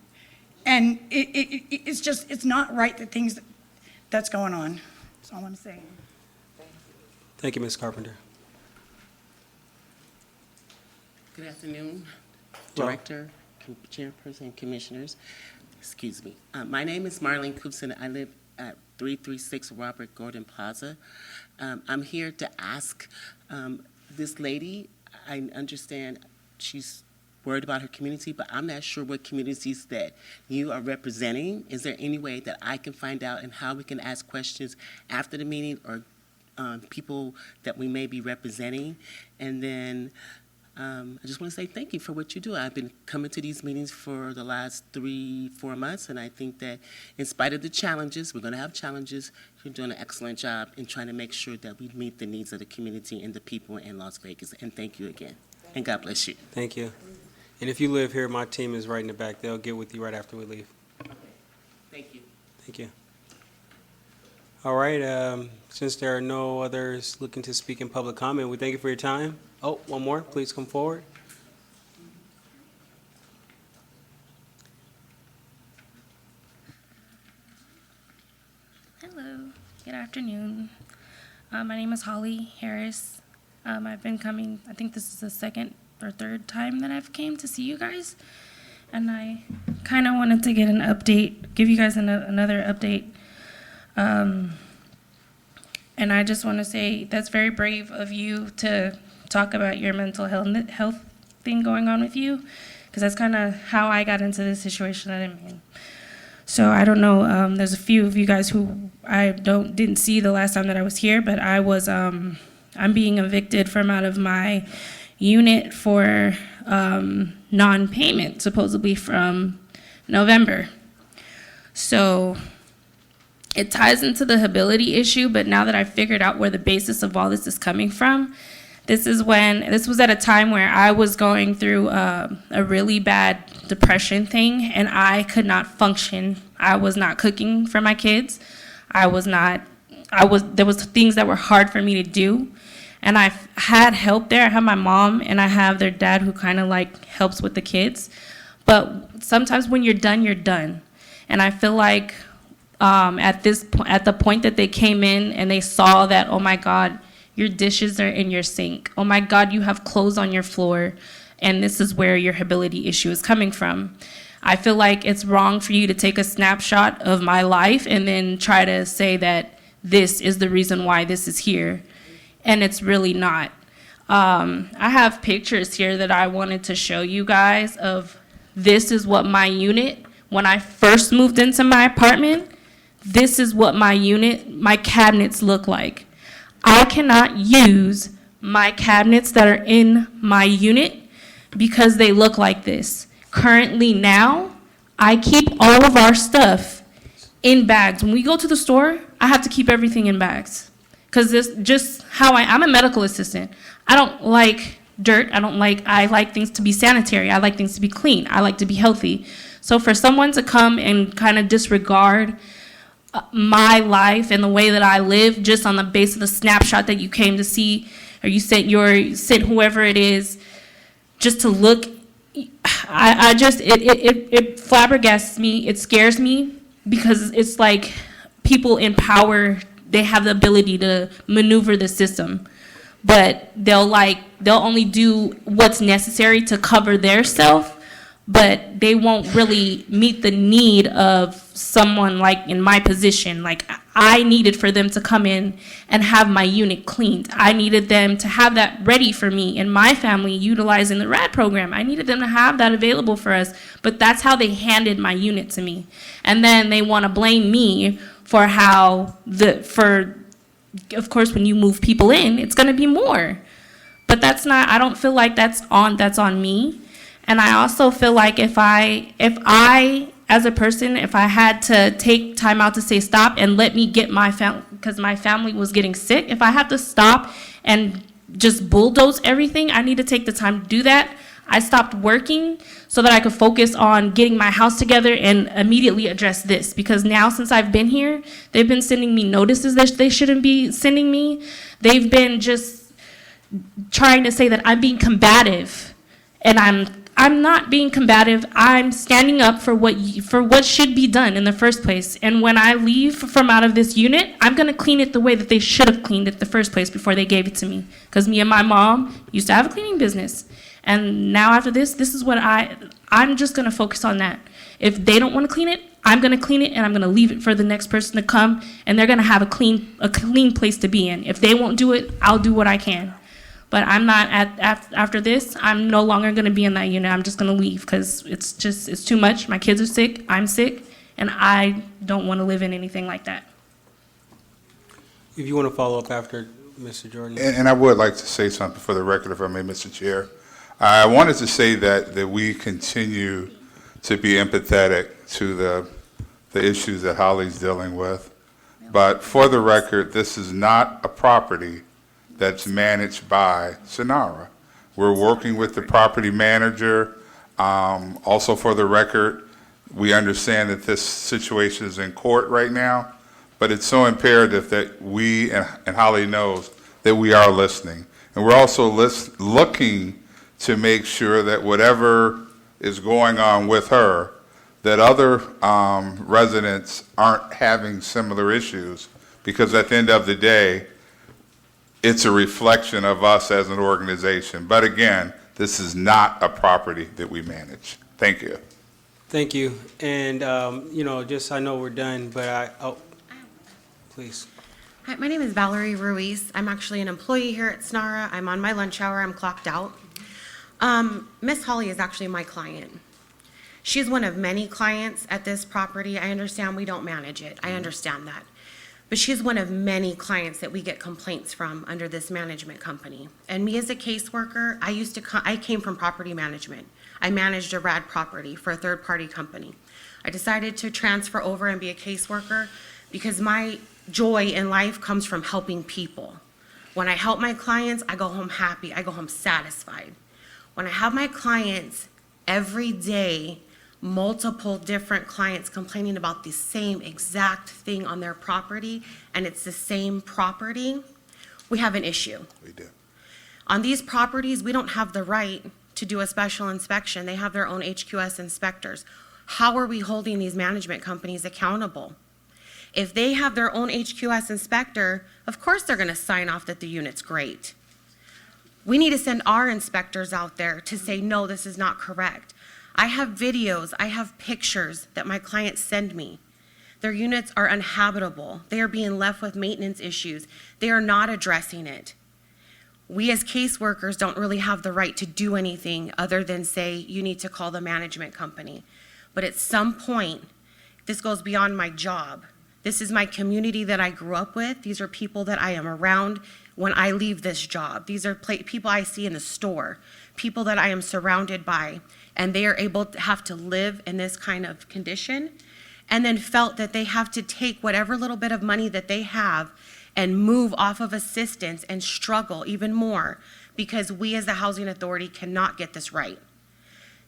And it's just, it's not right, the things that's going on. That's all I'm saying. Thank you, Ms. Carpenter. Good afternoon, Director, Chairperson, and Commissioners. Excuse me. My name is Marlene Coopson. I live at 336 Robert Gordon Plaza. I'm here to ask this lady, I understand she's worried about her community, but I'm not sure what communities that you are representing. Is there any way that I can find out and how we can ask questions after the meeting, or people that we may be representing? And then I just want to say thank you for what you do. I've been coming to these meetings for the last 3-4 months, and I think that in spite of the challenges, we're going to have challenges, you're doing an excellent job in trying to make sure that we meet the needs of the community and the people in Las Vegas. And thank you again. And God bless you. Thank you. And if you live here, my team is right in the back. They'll get with you right after we leave. Thank you. Thank you. All right, since there are no others looking to speak in public comment, we thank you for your time. Oh, one more, please come forward. Hello, good afternoon. My name is Holly Harris. I've been coming, I think this is the second or third time that I've came to see you guys. And I kind of wanted to get an update, give you guys another update. And I just want to say that's very brave of you to talk about your mental health thing going on with you, because that's kind of how I got into this situation that I'm in. So I don't know, there's a few of you guys who I didn't see the last time that I was here, but I was, I'm being evicted from out of my unit for non-payment, supposedly from November. So it ties into the hability issue, but now that I've figured out where the basis of all this is coming from, this was at a time where I was going through a really bad depression thing, and I could not function. I was not cooking for my kids. There was things that were hard for me to do. And I had help there. I have my mom and I have their dad who kind of like helps with the kids. But sometimes when you're done, you're done. And I feel like at the point that they came in and they saw that, oh my God, your dishes are in your sink. Oh my God, you have clothes on your floor. And this is where your hability issue is coming from. I feel like it's wrong for you to take a snapshot of my life and then try to say that this is the reason why this is here. And it's really not. I have pictures here that I wanted to show you guys of this is what my unit, when I first moved into my apartment, this is what my cabinets look like. I cannot use my cabinets that are in my unit because they look like this. Currently now, I keep all of our stuff in bags. When we go to the store, I have to keep everything in bags. Because this just how I'm a medical assistant. I don't like dirt. I like things to be sanitary. I like things to be clean. I like to be healthy. So for someone to come and kind of disregard my life and the way that I live just on the basis of the snapshot that you came to see, or you sent whoever it is, just to look. I just, it flabbergasts me, it scares me, because it's like people in power, they have the ability to maneuver the system, but they'll only do what's necessary to cover their self, but they won't really meet the need of someone like in my position. Like, I needed for them to come in and have my unit cleaned. I needed them to have that ready for me and my family utilizing the RAD program. I needed them to have that available for us, but that's how they handed my unit to me. And then they want to blame me for of course, when you move people in, it's going to be more. But that's not, I don't feel like that's on me. And I also feel like if I, as a person, if I had to take time out to say stop and let me get my family, because my family was getting sick, if I have to stop and just bulldoze everything, I need to take the time to do that. I stopped working so that I could focus on getting my house together and immediately address this. Because now, since I've been here, they've been sending me notices that they shouldn't be sending me. They've been just trying to say that I'm being combative, and I'm not being combative. I'm standing up for what should be done in the first place. And when I leave from out of this unit, I'm going to clean it the way that they should have cleaned it the first place before they gave it to me. Because me and my mom used to have a cleaning business. And now after this is what I'm just going to focus on that. If they don't want to clean it, I'm going to clean it, and I'm going to leave it for the next person to come, and they're going to have a clean place to be in. If they won't do it, I'll do what I can. But I'm not, after this, I'm no longer going to be in that unit. I'm just going to leave, because it's too much. My kids are sick, I'm sick, and I don't want to live in anything like that. If you want to follow up after Mr. Jordan. And I would like to say something for the record, if I may, Mr. Chair. I wanted to say that we continue to be empathetic to the issues that Holly's dealing with. But for the record, this is not a property that's managed by SNRHA. We're working with the property manager. Also, for the record, we understand that this situation is in court right now, but it's so imperative that we, and Holly knows, that we are listening. And we're also looking to make sure that whatever is going on with her, that other residents aren't having similar issues, because at the end of the day, it's a reflection of us as an organization. But again, this is not a property that we manage. Thank you. Thank you. And, I know we're done, but please. Hi, my name is Valerie Ruiz. I'm actually an employee here at SNRHA. I'm on my lunch hour. I'm clocked out. Miss Holly is actually my client. She's one of many clients at this property. I understand we don't manage it. I understand that. But she's one of many clients that we get complaints from under this management company. And me as a caseworker, I came from property management. I managed a RAD property for a third-party company. I decided to transfer over and be a caseworker because my joy in life comes from helping people. When I help my clients, I go home happy. I go home satisfied. When I have my clients every day, multiple different clients complaining about the same exact thing on their property, and it's the same property, we have an issue. We do. On these properties, we don't have the right to do a special inspection. They have their own HQS inspectors. How are we holding these management companies accountable? If they have their own HQS inspector, of course they're going to sign off that the unit's great. We need to send our inspectors out there to say, no, this is not correct. I have videos, I have pictures that my clients send me. Their units are uninhabitable. They are being left with maintenance issues. They are not addressing it. We as caseworkers don't really have the right to do anything other than say, you need to call the management company. But at some point, this goes beyond my job. This is my community that I grew up with. These are people that I am around when I leave this job. These are people I see in the store, people that I am surrounded by, and they are able to have to live in this kind of condition, and then felt that they have to take whatever little bit of money that they have and move off of assistance and struggle even more because we as the Housing Authority cannot get this right.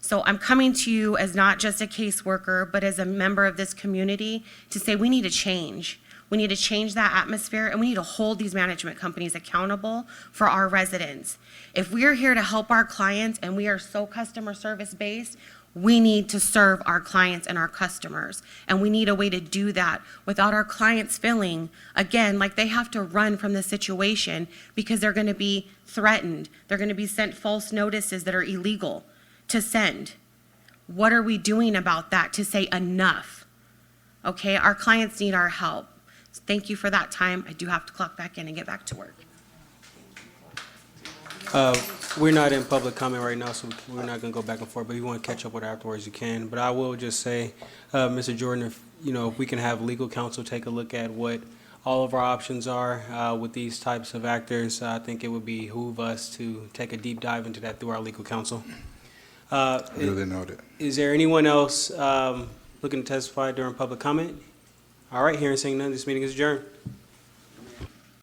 So I'm coming to you as not just a caseworker, but as a member of this community to say we need to change. We need to change that atmosphere, and we need to hold these management companies accountable for our residents. If we're here to help our clients and we are so customer service based, we need to serve our clients and our customers. And we need a way to do that without our clients feeling, again, like they have to run from the situation because they're going to be threatened. They're going to be sent false notices that are illegal to send. What are we doing about that to say enough? Okay, our clients need our help. Thank you for that time. I do have to clock back in and get back to work. We're not in public comment right now, so we're not going to go back and forth, but if you want to catch up with it afterwards, you can. But I will just say, Mr. Jordan, if we can have legal counsel take a look at what all of our options are with these types of actors, I think it would behoove us to take a deep dive into that through our legal counsel. Duly noted. Is there anyone else looking to testify during public comment? All right, hearing and seeing none, this meeting is adjourned.